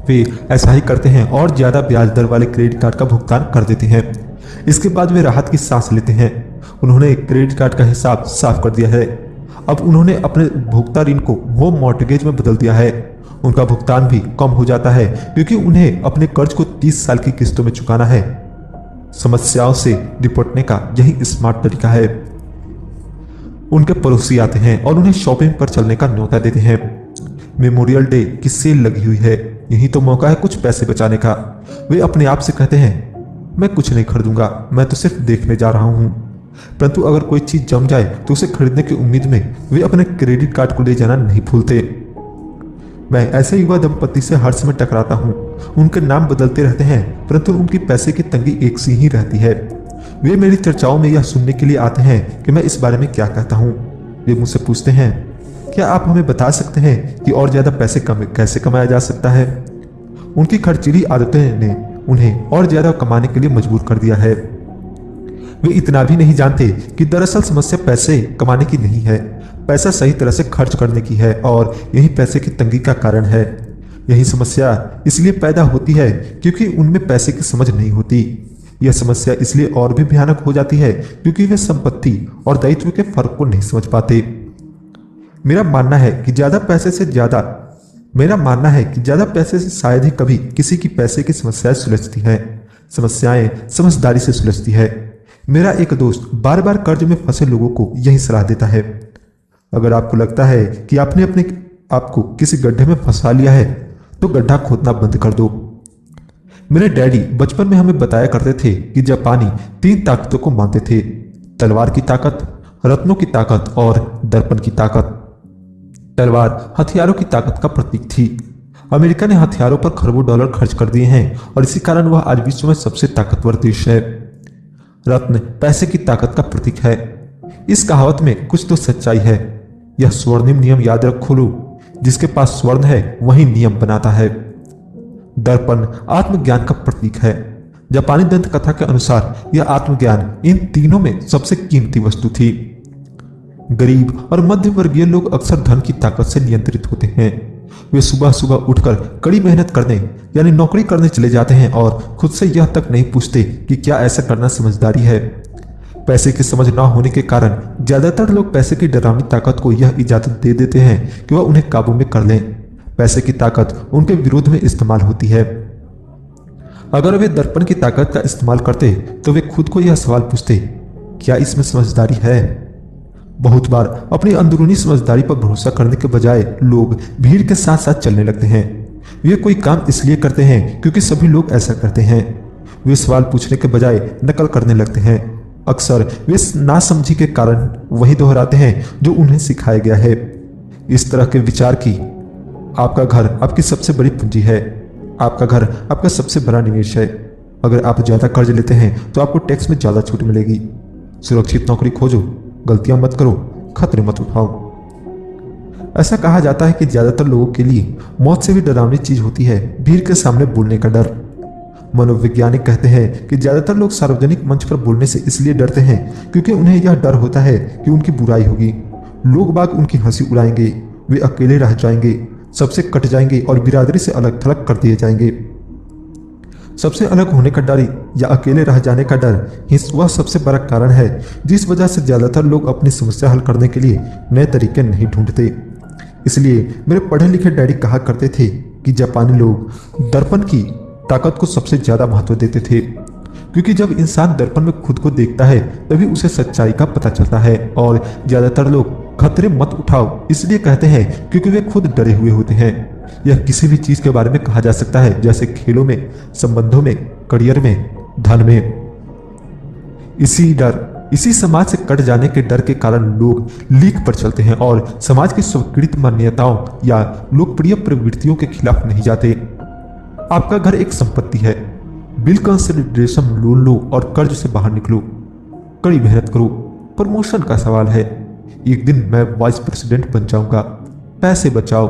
वे ऐसा ही करते हैं और ज्यादा ब्याज दर वाले क्रेडिट कार्ड का भुगतान कर देते हैं। इसके बाद वे राहत की सांस लेते हैं। उन्होंने क्रेडिट कार्ड का हिसाब साफ कर दिया है। अब उन्होंने अपने उपभोक्ता ऋण को होम मॉर्टगेज में बदल दिया है। उनका भुगतान भी कम हो जाता है क्योंकि उन्हें अपने कर्ज को 30 साल की किस्तों में चुकाना है। समस्याओं से निपटने का यही स्मार्ट तरीका है। उनके पड़ोसी आते हैं और उन्हें शॉपिंग पर चलने का न्योता देते हैं। मेमोरियल डे की सेल लगी हुई है, यही तो मौका है कुछ पैसे बचाने का। वे अपने आप से कहते हैं, मैं कुछ नहीं खरीदूंगा, मैं तो सिर्फ देखने जा रहा हूं। परंतु अगर कोई चीज जम जाए तो उसे खरीदने की उम्मीद में वे अपने क्रेडिट कार्ड को ले जाना नहीं भूलते। मैं ऐसे युवा दंपति से हर समय टकराता हूँ। उनके नाम बदलते रहते हैं, परंतु उनकी पैसे की तंगी एक सी ही रहती है। वे मेरी चर्चाओं में यह सुनने के लिए आते हैं कि मैं इस बारे में क्या कहता हूँ। वे मुझसे पूछते हैं, क्या आप हमें बता सकते हैं कि और ज्यादा पैसे कैसे कमाया जा सकता है? उनकी खर्चीली आदतें ने उन्हें और ज्यादा कमाने के लिए मजबूर कर दिया है। वे इतना भी नहीं जानते कि दरअसल समस्या पैसे कमाने की नहीं है, पैसा सही तरह से खर्च करने की है, और यही पैसे की तंगी का कारण है। यही समस्या इसलिए पैदा होती है क्योंकि उनमें पैसे की समझ नहीं होती। यह समस्या इसलिए और भी भयानक हो जाती है क्योंकि वे संपत्ति और दायित्व के फर्क को नहीं समझ पाते। मेरा मानना है कि ज्यादा पैसे से शायद ही कभी किसी की पैसे की समस्याएं सुलझती हैं। समस्याएं समझदारी से सुलझती है। मेरा एक दोस्त बार बार कर्ज में फंसे लोगों को यही सलाह देता है, अगर आपको लगता है कि आपने अपने आपको किसी गड्ढे में फंसा लिया है तो गड्ढा खोदना बंद कर दो। मेरे डैडी बचपन में हमें बताया करते थे कि जापानी 3 ताकतों को मानते थे, तलवार की ताकत, रत्नों की ताकत और दर्पण की ताकत। तलवार हथियारों की ताकत का प्रतीक थी। अमेरिका ने हथियारों पर खरबों डॉलर खर्च कर दिए हैं और इसी कारण वह आज विश्व में सबसे ताकतवर देश है। रत्न पैसे की ताकत का प्रतीक है। इस कहावत में कुछ तो सच्चाई है। यह स्वर्णिम नियम याद रखो लो, जिसके पास स्वर्ण है वही नियम बनाता है। दर्पण आत्मज्ञान का प्रतीक है। जापानी दंत कथा के अनुसार यह आत्मज्ञान इन तीनों में सबसे कीमती वस्तु थी। गरीब और मध्य वर्गीय लोग अक्सर धन की ताकत से नियंत्रित होते हैं। वे सुबह सुबह उठकर कड़ी मेहनत करने यानी नौकरी करने चले जाते हैं और खुद से यह तक नहीं पूछते कि क्या ऐसा करना समझदारी है। पैसे की समझ ना होने के कारण ज्यादातर लोग पैसे की डरावनी ताकत को यह इजाजत दे देते हैं कि वह उन्हें काबू में कर लें। पैसे की ताकत उनके विरोध में इस्तेमाल होती है। अगर वे दर्पण की ताकत का इस्तेमाल करते तो वे खुद को यह सवाल पूछते, क्या इसमें समझदारी है? बहुत बार अपनी अंदरूनी समझदारी पर भरोसा करने के बजाय लोग भीड़ के साथ साथ चलने लगते हैं। वे कोई काम इसलिए करते हैं क्योंकि सभी लोग ऐसा करते हैं। वे सवाल पूछने के बजाय नकल करने लगते हैं। अक्सर वे नासमझी के कारण वही दोहराते हैं जो उन्हें सिखाया गया है। इस तरह के विचार की आपका घर आपकी सबसे बड़ी पूंजी है। आपका घर आपका सबसे बड़ा निवेश है। अगर आप ज्यादा कर्ज लेते हैं तो आपको टैक्स में ज्यादा छूट मिलेगी। सुरक्षित नौकरी खोजो, गलतियां मत करो, खतरे मत उठाओ। ऐसा कहा जाता है कि ज्यादातर लोगों के लिए मौत से भी डरावनी चीज होती है भीड़ के सामने बोलने का डर। मनोवैज्ञानिक कहते हैं कि ज्यादातर लोग सार्वजनिक मंच पर बोलने से इसलिए डरते हैं क्योंकि उन्हें यह डर होता है कि उनकी बुराई होगी, लोग बाग उनकी हंसी उड़ाएंगे, वे अकेले रह जाएंगे, सबसे कट जाएंगे और बिरादरी से अलग थलग कर दिए जाएंगे। सबसे अलग होने का डर या अकेले रह जाने का डर ही वह सबसे बड़ा कारण है जिस वजह से ज्यादातर लोग अपनी समस्या हल करने के लिए नए तरीके नहीं ढूंढते। इसलिए मेरे पढ़े लिखे डैडी कहा करते थे कि जापानी लोग दर्पण की ताकत को सबसे ज्यादा महत्व देते थे, क्योंकि जब इंसान दर्पण में खुद को देखता है तभी उसे सच्चाई का पता चलता है। और ज्यादातर लोग खतरे मत उठाओ इसलिए कहते हैं क्योंकि वे खुद डरे हुए होते हैं। यह किसी भी चीज के बारे में कहा जा सकता है, जैसे खेलों में, संबंधों में, करियर में, धन में। इसी समाज से कट जाने के डर के कारण लोग लीक पर चलते हैं और समाज की स्वीकृत मान्यताओं या लोकप्रिय प्रवृत्तियों के खिलाफ नहीं जाते। आपका घर एक संपत्ति है, बिल कंसिडरेशन लोन लो और कर्ज से बाहर निकलो, कड़ी मेहनत करो, प्रमोशन का सवाल है, एक दिन मैं वाइस प्रेसिडेंट बन जाऊंगा, पैसे बचाओ,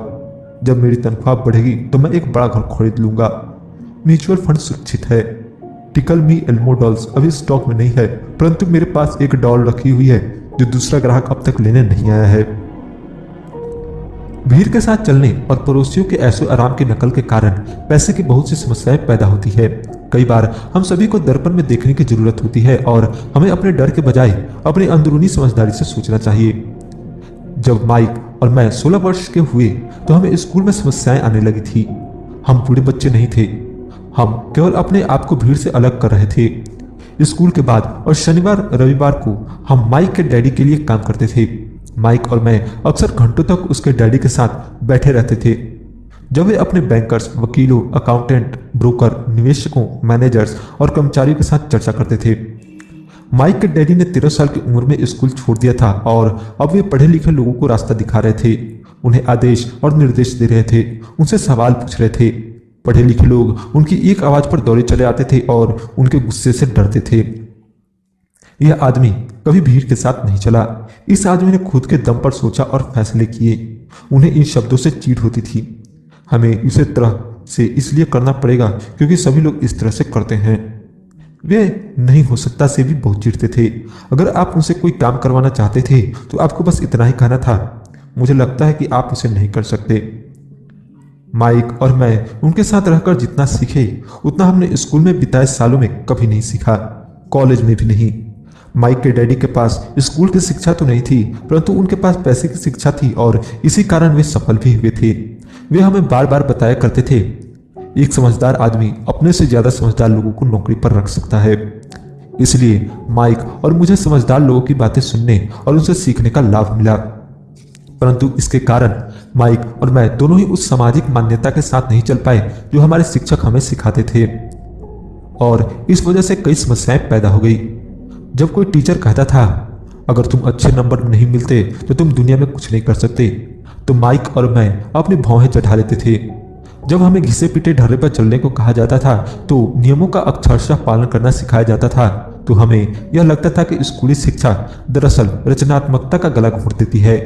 जब मेरी तनख्वाह बढ़ेगी तो मैं एक बड़ा घर खरीद लूंगा, म्यूचुअल फंड सुरक्षित है, टिकल मी एल्मो डॉल्स अभी स्टॉक में नहीं है परंतु मेरे पास एक डॉल रखी हुई है जो दूसरा ग्राहक अब तक लेने नहीं आया है। भीड़ के साथ चलने और पड़ोसियों के ऐशो आराम की नकल के कारण पैसे की बहुत सी समस्याएं पैदा होती है। कई बार हम सभी को दर्पण में देखने की जरूरत होती है और हमें अपने डर के बजाय अपनी अंदरूनी समझदारी से सोचना चाहिए। जब माइक और मैं 16 वर्ष के हुए तो हमें स्कूल में समस्याएं आने लगी थी। हम बूढ़े बच्चे नहीं थे, हम केवल अपने आप को भीड़ से अलग कर रहे थे। स्कूल के बाद और शनिवार रविवार को हम माइक के डैडी के लिए काम करते थे। माइक और मैं अक्सर घंटों तक उसके डैडी के साथ बैठे रहते थे जब वे अपने बैंकर्स, वकीलों, अकाउंटेंट, ब्रोकर, निवेशकों, मैनेजर्स और कर्मचारियों के साथ चर्चा करते थे। माइक के डैडी ने 13 साल की उम्र में स्कूल छोड़ दिया था और अब वे पढ़े लिखे लोगों को रास्ता दिखा रहे थे, उन्हें आदेश और निर्देश दे रहे थे, उनसे सवाल पूछ रहे थे। पढ़े लिखे लोग उनकी एक आवाज पर दौड़े चले आते थे और उनके गुस्से से डरते थे। यह आदमी कभी भीड़ के साथ नहीं चला। इस आदमी ने खुद के दम पर सोचा और फैसले किए। उन्हें इन शब्दों से चीड़ होती थी, हमें इसे तरह से इसलिए करना पड़ेगा क्योंकि सभी लोग इस तरह से करते हैं। वे नहीं हो सकता से भी बहुत चिढ़ते थे। अगर आप उनसे कोई काम करवाना चाहते थे तो आपको बस इतना ही कहना था, मुझे लगता है कि आप इसे नहीं कर सकते। माइक और मैं उनके साथ रहकर जितना सीखे उतना हमने स्कूल में बिताए सालों में कभी नहीं सीखा, कॉलेज में भी नहीं। माइक के डैडी के पास स्कूल की शिक्षा तो नहीं थी परंतु उनके पास पैसे की शिक्षा थी और इसी कारण वे सफल भी हुए थे। वे हमें बार बार बताया करते थे, एक समझदार आदमी अपने से ज्यादा समझदार लोगों को नौकरी पर रख सकता है। इसलिए माइक और मुझे समझदार लोगों की बातें सुनने और उनसे सीखने का लाभ मिला। परंतु इसके कारण माइक और मैं दोनों ही उस सामाजिक मान्यता के साथ नहीं चल पाए जो हमारे शिक्षक हमें सिखाते थे और इस वजह से कई समस्याएं पैदा हो गई। जब कोई टीचर कहता था अगर तुम अच्छे नंबर नहीं मिलते तो तुम दुनिया में कुछ नहीं कर सकते, तो माइक और मैं अपनी भौहें चढ़ा लेते थे। जब हमें घिसे पीटे ढर्रे पर चलने को कहा जाता था तो नियमों का अक्षरशः पालन करना सिखाया जाता था तो हमें यह लगता था कि स्कूली शिक्षा दरअसल रचनात्मकता का गला घोंट देती है।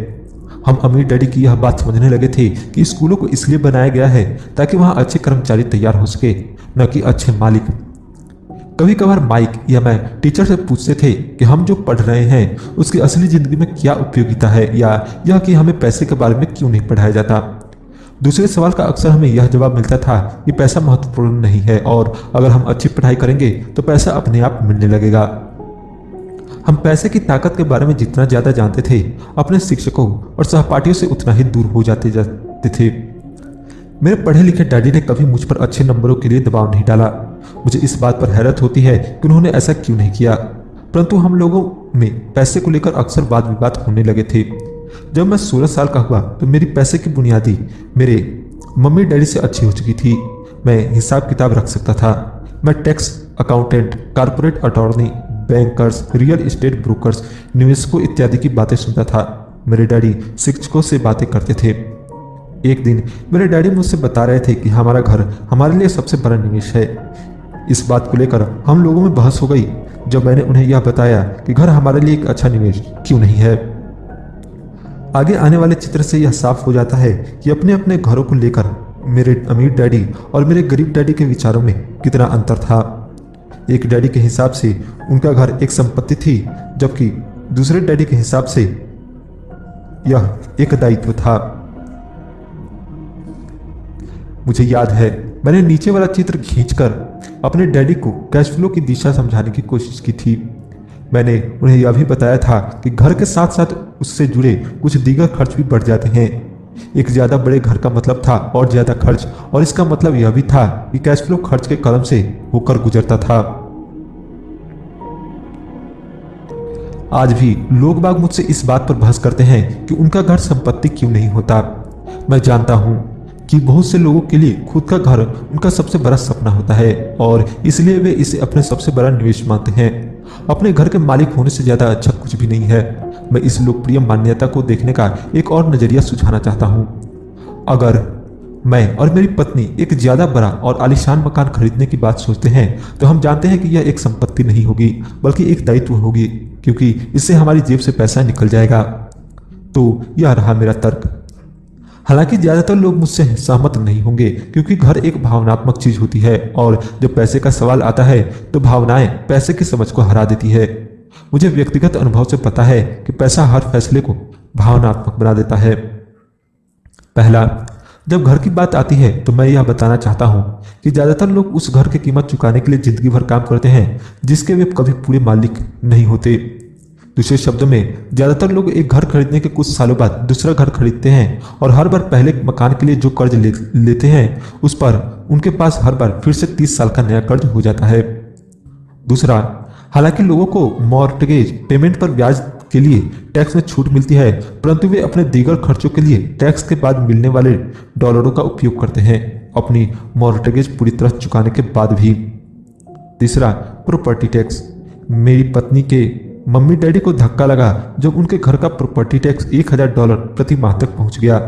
हम अमीर डैडी की यह बात समझने लगे थे कि स्कूलों को इसलिए बनाया गया है ताकि वहां अच्छे कर्मचारी तैयार हो सके, न कि अच्छे मालिक। कभी कभार माइक या मैं टीचर से पूछते थे कि हम जो पढ़ रहे हैं उसकी असली जिंदगी में क्या उपयोगिता है या यह कि हमें पैसे के बारे में क्यों नहीं पढ़ाया जाता। दूसरे सवाल का अक्सर हमें यह जवाब मिलता था कि पैसा महत्वपूर्ण नहीं है और अगर हम अच्छी पढ़ाई करेंगे तो पैसा अपने आप मिलने लगेगा। हम पैसे की ताकत के बारे में जितना ज्यादा जानते थे अपने शिक्षकों और सहपाठियों से उतना ही दूर हो जाते थे। मेरे पढ़े लिखे डैडी ने कभी मुझ पर अच्छे नंबरों के लिए दबाव नहीं डाला। मुझे इस बात पर हैरत होती है कि उन्होंने ऐसा क्यों नहीं किया, परंतु हम लोगों में पैसे को लेकर अक्सर वाद विवाद होने लगे थे। जब मैं 16 साल का हुआ तो मेरी पैसे की बुनियादी मेरे मम्मी डैडी से अच्छी हो चुकी थी। मैं हिसाब किताब रख सकता था। मैं tax, accountant, corporate attorney, bankers, real estate brokers, निवेशकों इत्यादि की बातें सुनता था। मेरे डैडी शिक्षकों से बातें करते थे। एक दिन मेरे डैडी मुझसे बता रहे थे कि हमारा घर हमारे लिए सबसे बड़ा निवेश है। इस बात को लेकर हम लोगों में बहस हो गई जब मैंने उन्हें यह बताया कि घर हमारे लिए एक अच्छा निवेश क्यों नहीं है। आगे आने वाले चित्र से यह साफ हो जाता है कि अपने अपने घरों को लेकर मेरे अमीर डैडी और मेरे गरीब डैडी के विचारों में कितना अंतर था। एक डैडी के हिसाब से उनका घर एक संपत्ति थी, जबकि दूसरे डैडी के हिसाब से यह एक दायित्व था। मुझे याद है मैंने नीचे वाला चित्र खींचकर अपने डैडी को कैश फ्लो की दिशा समझाने की कोशिश की थी। मैंने उन्हें यह भी बताया था कि घर के साथ साथ उससे जुड़े कुछ दीगर खर्च भी बढ़ जाते हैं। एक ज्यादा बड़े घर का मतलब था और ज्यादा खर्च, और इसका मतलब यह भी था कि कैश फ्लो खर्च के कदम से होकर गुजरता था। आज भी लोग बाग मुझसे इस बात पर बहस करते हैं कि उनका घर संपत्ति क्यों नहीं होता। मैं जानता हूं कि बहुत से लोगों के लिए खुद का घर उनका सबसे बड़ा सपना होता है और इसलिए वे इसे अपने सबसे बड़ा निवेश मानते हैं। अपने घर के मालिक होने से ज्यादा अच्छा कुछ भी नहीं है। मैं इस लोकप्रिय मान्यता को देखने का एक और नजरिया सुझाना चाहता हूं। अगर मैं और मेरी पत्नी एक ज्यादा बड़ा और आलीशान मकान खरीदने की बात सोचते हैं तो हम जानते हैं कि यह एक संपत्ति नहीं होगी बल्कि एक दायित्व होगी, क्योंकि इससे हमारी जेब से पैसा निकल जाएगा। तो यह रहा मेरा तर्क। हालांकि ज्यादातर लोग मुझसे सहमत नहीं होंगे, क्योंकि घर एक भावनात्मक चीज होती है और जब पैसे का सवाल आता है तो भावनाएं पैसे की समझ को हरा देती है। मुझे व्यक्तिगत अनुभव से पता है कि पैसा हर फैसले को भावनात्मक बना देता है। पहला, जब घर की बात आती है तो मैं यह बताना चाहता हूं कि ज्यादातर लोग उस घर की कीमत चुकाने के लिए जिंदगी भर काम करते हैं जिसके वे कभी पूरे मालिक नहीं होते। दूसरे शब्दों में, ज्यादातर लोग एक घर खरीदने के कुछ सालों बाद दूसरा घर खरीदते हैं और हर बार पहले मकान के लिए जो कर्ज लेते हैं उस पर उनके पास हर बार फिर से 30 साल का नया कर्ज हो जाता है। दूसरा, हालांकि लोगों को मॉर्टगेज पेमेंट पर ब्याज के लिए टैक्स में छूट मिलती है, परंतु वे अपने दीगर खर्चों के लिए टैक्स के बाद मिलने वाले डॉलरों का उपयोग करते हैं अपनी मॉर्टगेज पूरी तरह चुकाने के बाद भी। तीसरा, प्रॉपर्टी टैक्स। मेरी पत्नी के मम्मी डैडी को धक्का लगा जब उनके घर का प्रॉपर्टी टैक्स $1000 प्रति माह तक पहुंच गया।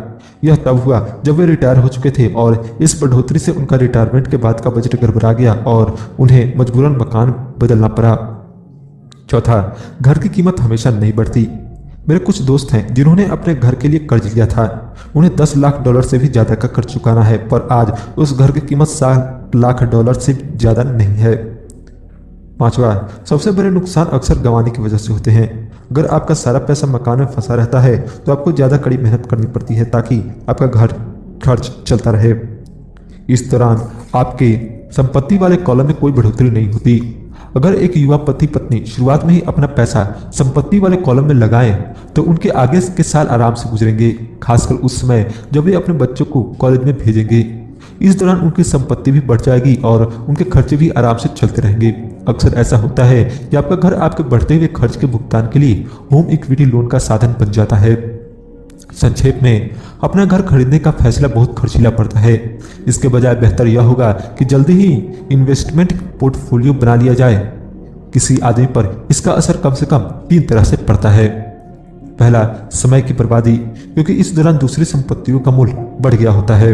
यह तब हुआ जब वे रिटायर हो चुके थे और इस बढ़ोतरी से उनका रिटायरमेंट के बाद का बजट गड़बड़ा गया और उन्हें मजबूरन मकान बदलना पड़ा। चौथा, घर की कीमत हमेशा नहीं बढ़ती। मेरे कुछ दोस्त हैं जिन्होंने अपने घर के लिए कर्ज लिया था। उन्हें $10 लाख से भी ज्यादा का कर्ज चुकाना है, पर आज उस घर की कीमत $7 लाख से ज्यादा नहीं है। पांचवा, सबसे बड़े नुकसान अक्सर गंवाने की वजह से होते हैं। अगर आपका सारा पैसा मकान में फंसा रहता है तो आपको ज्यादा कड़ी मेहनत करनी पड़ती है ताकि आपका घर खर्च चलता रहे। इस दौरान आपके संपत्ति वाले कॉलम में कोई बढ़ोतरी नहीं होती। अगर एक युवा पति पत्नी शुरुआत में ही अपना पैसा संपत्ति वाले कॉलम में लगाएं तो उनके आगे के साल आराम से गुजरेंगे, खासकर उस समय जब वे अपने बच्चों को कॉलेज में भेजेंगे। इस दौरान उनकी संपत्ति भी बढ़ जाएगी और उनके खर्चे भी आराम से चलते रहेंगे। अक्सर ऐसा होता है कि आपका घर आपके बढ़ते हुए खर्च के भुगतान के लिए होम इक्विटी लोन का साधन बन जाता है। संक्षेप में, अपना घर खरीदने का फैसला बहुत खर्चीला पड़ता है। इसके बजाय बेहतर यह होगा कि जल्दी ही इन्वेस्टमेंट पोर्टफोलियो बना लिया जाए। किसी आदमी पर इसका असर कम से कम 3 तरह से पड़ता है। पहला, समय की बर्बादी, क्योंकि इस दौरान दूसरी संपत्तियों का मूल्य बढ़ गया होता है।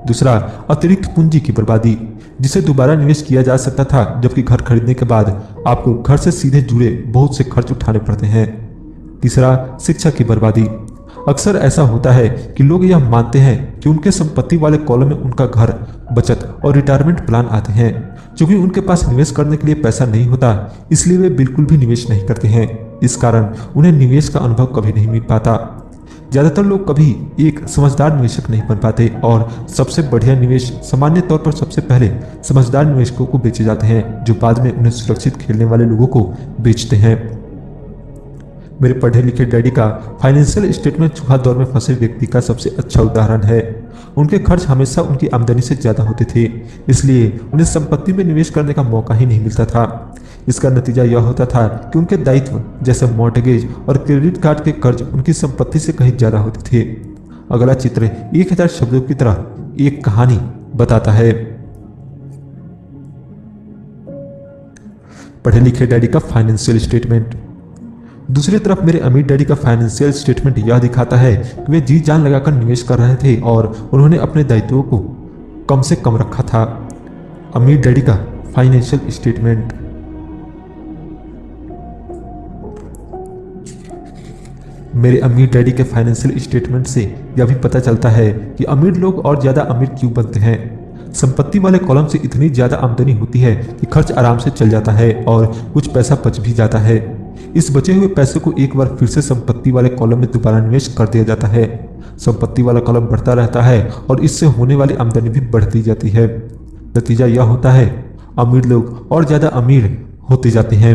दूसरा, अतिरिक्त पूंजी की बर्बादी, जिसे दोबारा निवेश किया जा सकता था, जबकि घर खरीदने के बाद आपको घर से सीधे जुड़े बहुत से खर्च उठाने पड़ते हैं। तीसरा, शिक्षा की बर्बादी। अक्सर ऐसा होता है कि लोग यह मानते हैं कि उनके संपत्ति वाले कॉलम में उनका घर, बचत और रिटायरमेंट प्लान आते हैं। क्योंकि उनके पास निवेश करने के लिए पैसा नहीं होता, इसलिए वे बिल्कुल भी निवेश नहीं करते हैं। इस कारण उन्हें निवेश का अनुभव कभी नहीं मिल पाता। ज्यादातर लोग कभी एक समझदार निवेशक नहीं बन पाते और सबसे बढ़िया निवेश सामान्य तौर पर सबसे पहले समझदार निवेशकों को बेचे जाते हैं, जो बाद में उन्हें सुरक्षित खेलने वाले लोगों को बेचते हैं। मेरे पढ़े लिखे डैडी का फाइनेंशियल स्टेटमेंट चूहा दौर में फंसे व्यक्ति का सबसे अच्छा उदाहरण है। उनके खर्च हमेशा उनकी आमदनी से ज्यादा होते थे, इसलिए उन्हें संपत्ति में निवेश करने का मौका ही नहीं मिलता था। इसका नतीजा यह होता था कि उनके दायित्व जैसे मॉर्टगेज और क्रेडिट कार्ड के कर्ज उनकी संपत्ति से कहीं ज्यादा होते थे। अगला चित्र 1000 शब्दों की तरह एक कहानी बताता है। पढ़े लिखे डैडी का फाइनेंशियल स्टेटमेंट। दूसरी तरफ मेरे अमीर डैडी का फाइनेंशियल स्टेटमेंट यह दिखाता है कि वे जी जान लगाकर निवेश कर रहे थे और उन्होंने अपने दायित्वों को कम से कम रखा था। अमीर डैडी का फाइनेंशियल स्टेटमेंट। मेरे अमीर डैडी के फाइनेंशियल स्टेटमेंट से यह भी पता चलता है कि अमीर लोग और ज़्यादा अमीर क्यों बनते हैं। संपत्ति वाले कॉलम से इतनी ज़्यादा आमदनी होती है कि खर्च आराम से चल जाता है और कुछ पैसा बच भी जाता है। इस बचे हुए पैसे को एक बार फिर से संपत्ति वाले कॉलम में दोबारा निवेश कर दिया जाता है। संपत्ति वाला कॉलम बढ़ता रहता है और इससे होने वाली आमदनी भी बढ़ती जाती है। नतीजा यह होता है, अमीर लोग और ज़्यादा अमीर होते जाते हैं।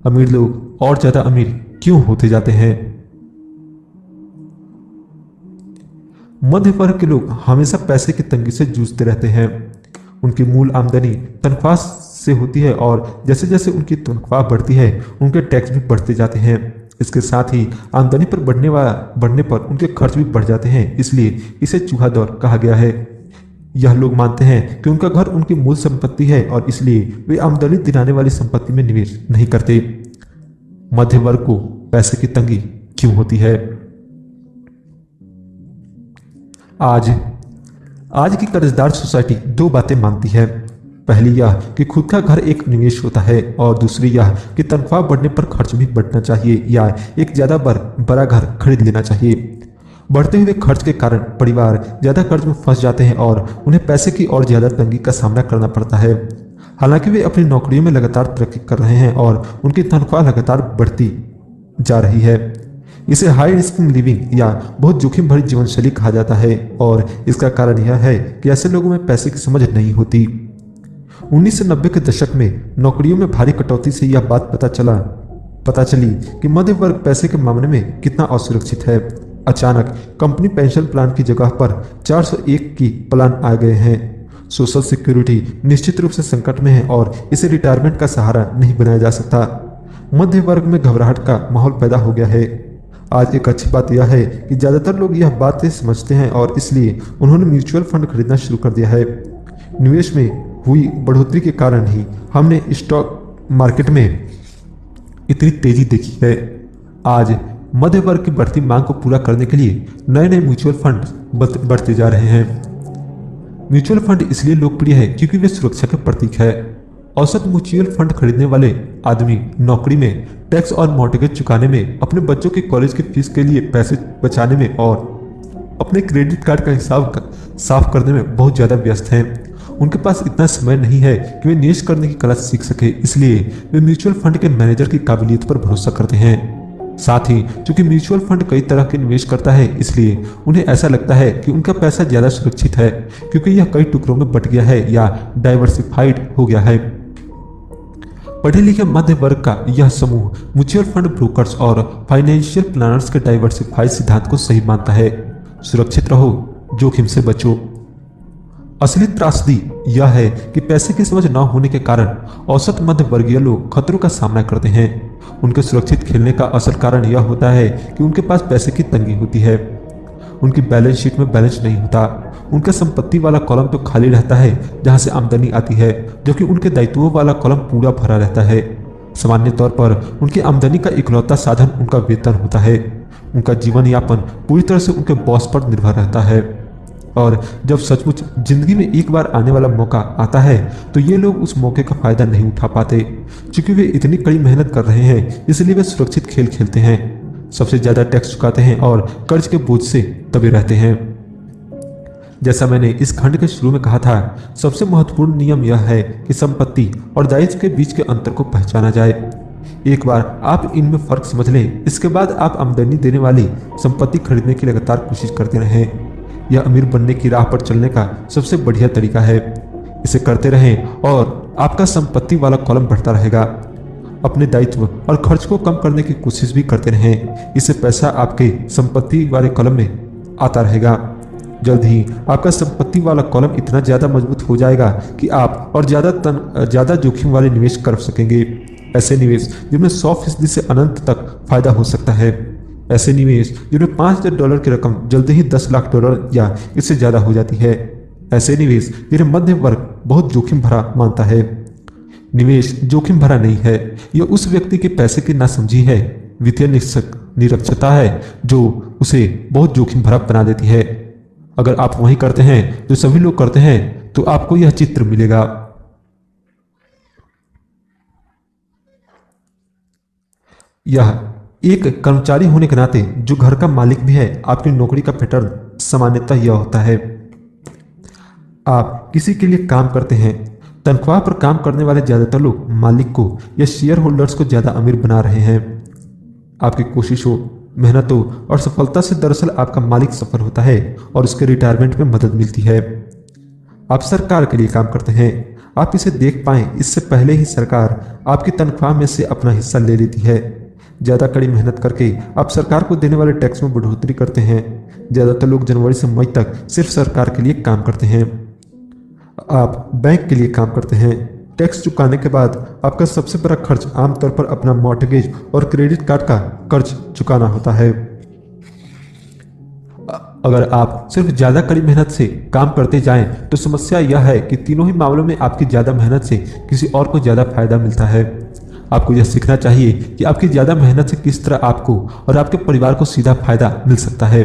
अमीर लोग और ज़्यादा अमीर क्यों होते जाते हैं? मध्य वर्ग के लोग हमेशा पैसे की तंगी से जूझते रहते हैं। उनकी मूल आमदनी तनख्वाह से होती है और जैसे जैसे उनकी तनख्वाह बढ़ती है उनके टैक्स भी बढ़ते जाते हैं। इसके साथ ही आमदनी पर बढ़ने पर उनके खर्च भी बढ़ जाते हैं, इसलिए इसे चूहा दौर कहा गया है। यह लोग मानते हैं कि उनका घर उनकी मूल संपत्ति है और इसलिए वे आमदनी दिलाने वाली संपत्ति में निवेश नहीं करते। मध्य वर्ग को पैसे की तंगी क्यों होती है? आज की कर्जदार सोसाइटी दो बातें मानती है। पहली यह कि खुद का घर एक निवेश होता है और दूसरी यह कि तनख्वाह बढ़ने पर खर्च भी बढ़ना चाहिए या एक ज़्यादा बड़ा घर खरीद लेना चाहिए। बढ़ते हुए खर्च के कारण परिवार ज़्यादा कर्ज में फंस जाते हैं और उन्हें पैसे की और ज़्यादा तंगी का सामना करना पड़ता है। हालांकि वे अपनी नौकरियों में लगातार तरक्की कर रहे हैं और उनकी तनख्वाह लगातार बढ़ती जा रही है। इसे हाई रिस्क लिविंग या बहुत जोखिम भरी जीवनशैली कहा जाता है और इसका कारण यह है कि ऐसे लोगों में पैसे की समझ नहीं होती। 1990 के दशक में नौकरियों में भारी कटौती से यह बात पता चली कि मध्य वर्ग पैसे के मामले में कितना असुरक्षित है। अचानक कंपनी पेंशन प्लान की जगह पर 401 की प्लान आ गए हैं। सोशल सिक्योरिटी निश्चित रूप से संकट में है और इसे रिटायरमेंट का सहारा नहीं बनाया जा सकता। मध्य वर्ग में घबराहट का माहौल पैदा हो गया है। आज एक अच्छी बात यह है कि ज़्यादातर लोग यह बातें समझते हैं और इसलिए उन्होंने म्यूचुअल फंड खरीदना शुरू कर दिया है। निवेश में हुई बढ़ोतरी के कारण ही हमने स्टॉक मार्केट में इतनी तेजी देखी है। आज मध्य वर्ग की बढ़ती मांग को पूरा करने के लिए नए नए म्यूचुअल फंड बढ़ते जा रहे हैं। म्यूचुअल फंड इसलिए लोकप्रिय है क्योंकि वे सुरक्षा के प्रतीक है। औसत म्यूचुअल फंड खरीदने वाले आदमी नौकरी में टैक्स और मॉर्गेज चुकाने में, अपने बच्चों के कॉलेज की फीस के लिए पैसे बचाने में और अपने क्रेडिट कार्ड का हिसाब साफ करने में बहुत ज़्यादा व्यस्त हैं। उनके पास इतना समय नहीं है कि वे निवेश करने की कला सीख सके, इसलिए वे म्यूचुअल फंड के मैनेजर की काबिलियत पर भरोसा करते हैं। साथ ही चूंकि म्यूचुअल फंड कई तरह के निवेश करता है, इसलिए उन्हें ऐसा लगता है कि उनका पैसा ज़्यादा सुरक्षित है क्योंकि यह कई टुकड़ों में बट गया है या डाइवर्सिफाइड हो गया है। पढ़े लिखे मध्य वर्ग का यह समूह म्यूचुअल फंड ब्रोकर्स और फाइनेंशियल प्लानर्स के डाइवर्सिफाइड सिद्धांत को सही मानता है। सुरक्षित रहो, जोखिम से बचो। असली त्रासदी यह है कि पैसे की समझ न होने के कारण औसत मध्य वर्गीय लोग खतरों का सामना करते हैं। उनके सुरक्षित खेलने का असल कारण यह होता है कि उनके पास पैसे की तंगी होती है। उनकी बैलेंस शीट में बैलेंस नहीं होता। उनका संपत्ति वाला कॉलम तो खाली रहता है जहां से आमदनी आती है, जबकि उनके दायित्वों वाला कॉलम पूरा भरा रहता है। सामान्य तौर पर उनकी आमदनी का इकलौता साधन उनका वेतन होता है। उनका जीवन यापन पूरी तरह से उनके बॉस पर निर्भर रहता है और जब सचमुच जिंदगी में एक बार आने वाला मौका आता है तो ये लोग उस मौके का फायदा नहीं उठा पाते। क्योंकि वे इतनी कड़ी मेहनत कर रहे हैं, इसलिए वे सुरक्षित खेल खेलते हैं, सबसे ज्यादा टैक्स चुकाते हैं और कर्ज के बोझ से दबे रहते हैं। जैसा मैंने इस खंड के शुरू में कहा था, सबसे महत्वपूर्ण नियम यह है कि संपत्ति और दायित्व के बीच के अंतर को पहचाना जाए। एक बार आप इनमें फर्क समझ लें, इसके बाद आप आमदनी देने वाली संपत्ति खरीदने की लगातार कोशिश करते रहें। यह अमीर बनने की राह पर चलने का सबसे बढ़िया तरीका है। इसे करते रहें और आपका संपत्ति वाला कॉलम बढ़ता रहेगा। अपने दायित्व और खर्च को कम करने की कोशिश भी करते रहें। इससे पैसा आपके संपत्ति वाले कॉलम में आता रहेगा। जल्द ही आपका संपत्ति वाला कॉलम इतना ज़्यादा मजबूत हो जाएगा कि आप और ज़्यादा जोखिम वाले निवेश कर सकेंगे। ऐसे निवेश जिनमें 100% से अनंत तक फायदा हो सकता है। ऐसे निवेश जिनमें $5,000 की रकम जल्दी ही $10 लाख या इससे ज़्यादा हो जाती है। ऐसे निवेश जिन्हें मध्य वर्ग बहुत जोखिम भरा मानता है। निवेश जोखिम भरा नहीं है, यह उस व्यक्ति के पैसे की नासमझी है, वित्तीय निरक्षरता है जो उसे बहुत जोखिम भरा बना देती है। अगर आप वही करते हैं जो सभी लोग करते हैं तो आपको यह चित्र मिलेगा। यह एक कर्मचारी होने के नाते जो घर का मालिक भी है, आपकी नौकरी का पैटर्न सामान्यतः यह होता है। आप किसी के लिए काम करते हैं। तनख्वाह पर काम करने वाले ज्यादातर लोग मालिक को या शेयर होल्डर्स को ज्यादा अमीर बना रहे हैं। आपकी कोशिशों, मेहनतों और सफलता से दरअसल आपका मालिक सफल होता है और उसके रिटायरमेंट में मदद मिलती है। आप सरकार के लिए काम करते हैं। आप इसे देख पाएं इससे पहले ही सरकार आपकी तनख्वाह में से अपना हिस्सा ले लेती है। ज़्यादा कड़ी मेहनत करके आप सरकार को देने वाले टैक्स में बढ़ोतरी करते हैं। ज़्यादातर लोग जनवरी से मई तक सिर्फ सरकार के लिए काम करते हैं। आप बैंक के लिए काम करते हैं। टैक्स चुकाने के बाद आपका सबसे बड़ा खर्च आमतौर पर अपना मॉर्टगेज और क्रेडिट कार्ड का कर्ज चुकाना होता है। अगर आप सिर्फ ज्यादा कड़ी मेहनत से काम करते जाएं तो समस्या यह है कि तीनों ही मामलों में आपकी ज्यादा मेहनत से किसी और को ज्यादा फायदा मिलता है। आपको यह सीखना चाहिए कि आपकी ज्यादा मेहनत से किस तरह आपको और आपके परिवार को सीधा फायदा मिल सकता है।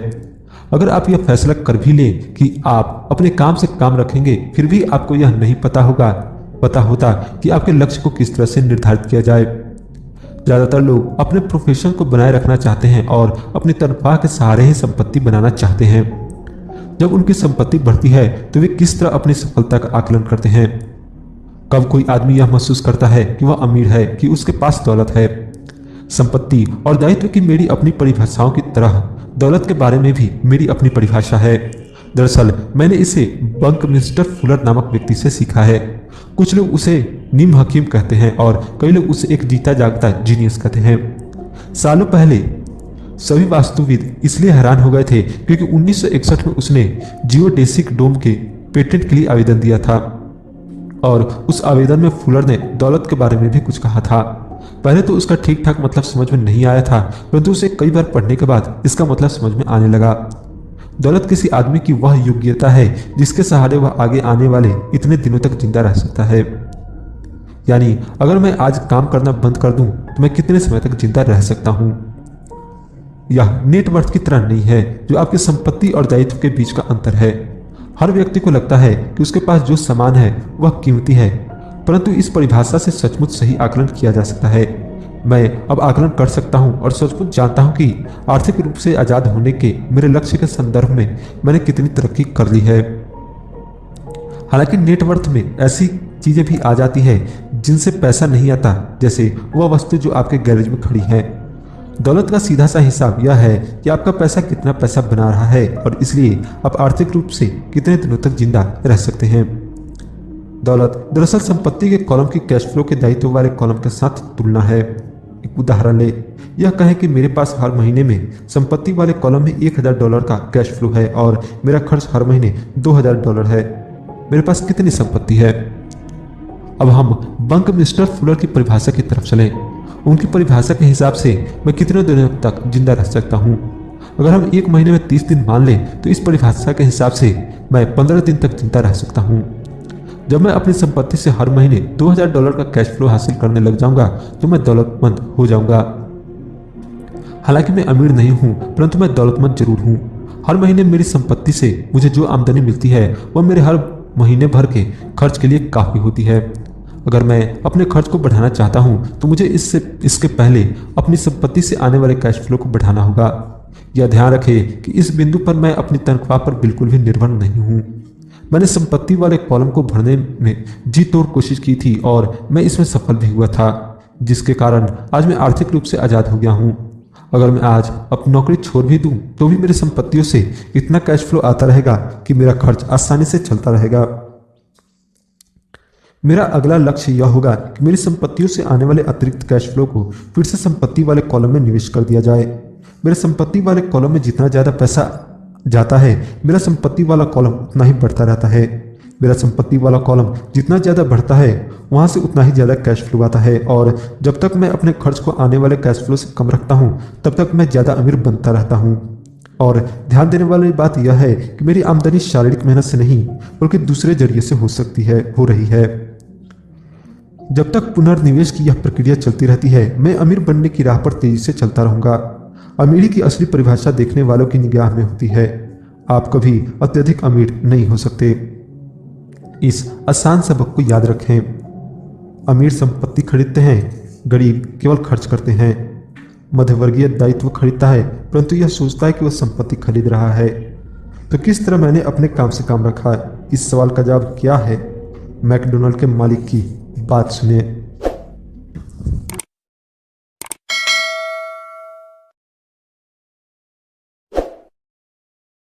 अगर आप यह फैसला कर भी लें कि आप अपने काम से काम रखेंगे, फिर भी आपको यह नहीं पता होता कि आपके लक्ष्य को किस तरह से निर्धारित किया जाए। ज्यादातर लोग अपने प्रोफेशन को बनाए रखना चाहते हैं और अपनी तनख्वाह के सहारे ही संपत्ति बनाना चाहते हैं। जब उनकी संपत्ति बढ़ती है तो वे किस तरह अपनी सफलता का आकलन करते हैं। कब कोई आदमी यह महसूस करता है कि वह अमीर है कि उसके पास दौलत है। संपत्ति और दायित्व की मेरी अपनी परिभाषाओं की तरह दौलत के बारे में भी मेरी अपनी परिभाषा है। दरअसल मैंने इसे बंकमिस्टर फुलर नामक व्यक्ति से सीखा है। कुछ लोग उसे नीम हकीम कहते हैं और कई लोग उसे एक जीता जागता जीनियस कहते हैं। सालों पहले सभी वास्तुविद इसलिए हैरान हो गए थे क्योंकि 1961 में उसने जियोडेसिक डोम के पेटेंट के लिए आवेदन दिया था और उस आवेदन में फुलर ने दौलत के बारे में भी कुछ कहा था। पहले तो उसका ठीक ठाक मतलब समझ में नहीं आया था, परंतु उसे कई बार पढ़ने के बाद इसका मतलब समझ में आने लगा। दौलत किसी आदमी की वह योग्यता है जिसके सहारे वह आगे आने वाले इतने दिनों तक जिंदा रह सकता है। यानी अगर मैं आज काम करना बंद कर दूं तो मैं कितने समय तक जिंदा रह सकता हूं। यह नेटवर्थ की तरह नहीं है जो आपकी संपत्ति और दायित्व के बीच का अंतर है। हर व्यक्ति को लगता है कि उसके पास जो सामान है वह कीमती है, परंतु इस परिभाषा से सचमुच सही आकलन किया जा सकता है। मैं अब आकलन कर सकता हूं और सचमुच जानता हूं कि आर्थिक रूप से आजाद होने के मेरे लक्ष्य के संदर्भ में मैंने कितनी तरक्की कर ली है। हालांकि नेटवर्थ में ऐसी चीजें भी आ जाती है जिनसे पैसा नहीं आता, जैसे वह वस्तु जो आपके गैरेज में खड़ी है। दौलत का सीधा सा हिसाब यह है कि आपका पैसा कितना पैसा बना रहा है और इसलिए आप आर्थिक रूप से कितने दिनों तक जिंदा रह सकते हैं। दौलत दरअसल संपत्ति के कॉलम की कैश फ्लो के दायित्व वाले कॉलम के साथ तुलना है। एक उदाहरण ले, यह कहें कि मेरे पास हर महीने में संपत्ति वाले कॉलम में $1000 का कैश फ्लो है और मेरा खर्च हर महीने $2000 है। मेरे पास कितनी संपत्ति है? अब हम बंकमिस्टर फुलर की परिभाषा की तरफ चलें। उनकी परिभाषा के हिसाब से मैं कितने दिनों तक जिंदा रह सकता हूँ। अगर हम एक महीने में 30 दिन मान लें तो इस परिभाषा के हिसाब से मैं 15 दिन तक जिंदा रह सकता हूँ। जब मैं अपनी संपत्ति से हर महीने $2000 का कैश फ्लो हासिल करने लग जाऊंगा तो मैं दौलतमंद हो जाऊंगा। हालांकि मैं अमीर नहीं हूं, परंतु मैं दौलतमंद जरूर हूं। हर महीने मेरी संपत्ति से मुझे जो आमदनी मिलती है वह मेरे हर महीने भर के खर्च के लिए काफी होती है। अगर मैं अपने खर्च को बढ़ाना चाहता हूं तो मुझे इसके पहले अपनी संपत्ति से आने वाले कैश फ्लो को बढ़ाना होगा। यह ध्यान रखें कि इस बिंदु पर मैं अपनी तनख्वाह पर बिल्कुल भी निर्भर नहीं हूं। मैंने संपत्ति वाले कॉलम को भरने में जी तोड़ कोशिश की थी और मैं इसमें सफल भी हुआ था, जिसके कारण आज मैं आर्थिक रूप से आजाद हो गया हूं। अगर मैं आज अपनी नौकरी छोड़ भी दूं तो भी मेरी संपत्तियों से इतना कैश फ्लो आता रहेगा कि मेरा खर्च आसानी से चलता रहेगा। मेरा अगला लक्ष्य यह होगा कि मेरी संपत्तियों से आने वाले अतिरिक्त कैश फ्लो को फिर से संपत्ति वाले कॉलम में निवेश कर दिया जाए। मेरे संपत्ति वाले कॉलम में जितना ज्यादा पैसा जाता है, मेरा संपत्ति वाला कॉलम उतना ही बढ़ता रहता है। मेरा संपत्ति वाला कॉलम जितना ज्यादा बढ़ता है वहां से उतना ही ज्यादा कैश फ्लो आता है और जब तक मैं अपने खर्च को आने वाले कैश फ्लो से कम रखता हूं तब तक मैं ज्यादा अमीर बनता रहता हूं। और ध्यान देने वाली बात यह है कि मेरी आमदनी शारीरिक मेहनत से नहीं बल्कि दूसरे जरिए से हो रही है। जब तक पुनर्निवेश की यह प्रक्रिया चलती रहती है मैं अमीर बनने की राह पर तेजी से चलता रहूंगा। अमीरी की असली परिभाषा देखने वालों की निगाह में होती है। आप कभी अत्यधिक अमीर नहीं हो सकते। इस आसान सबक को याद रखें। अमीर संपत्ति खरीदते हैं, गरीब केवल खर्च करते हैं। मध्यवर्गीय दायित्व खरीदता है, परंतु यह सोचता है कि वह संपत्ति खरीद रहा है। तो किस तरह मैंने अपने काम से काम रखा है, इस सवाल का जवाब क्या है? मैकडोनाल्ड के मालिक की बात सुनिए।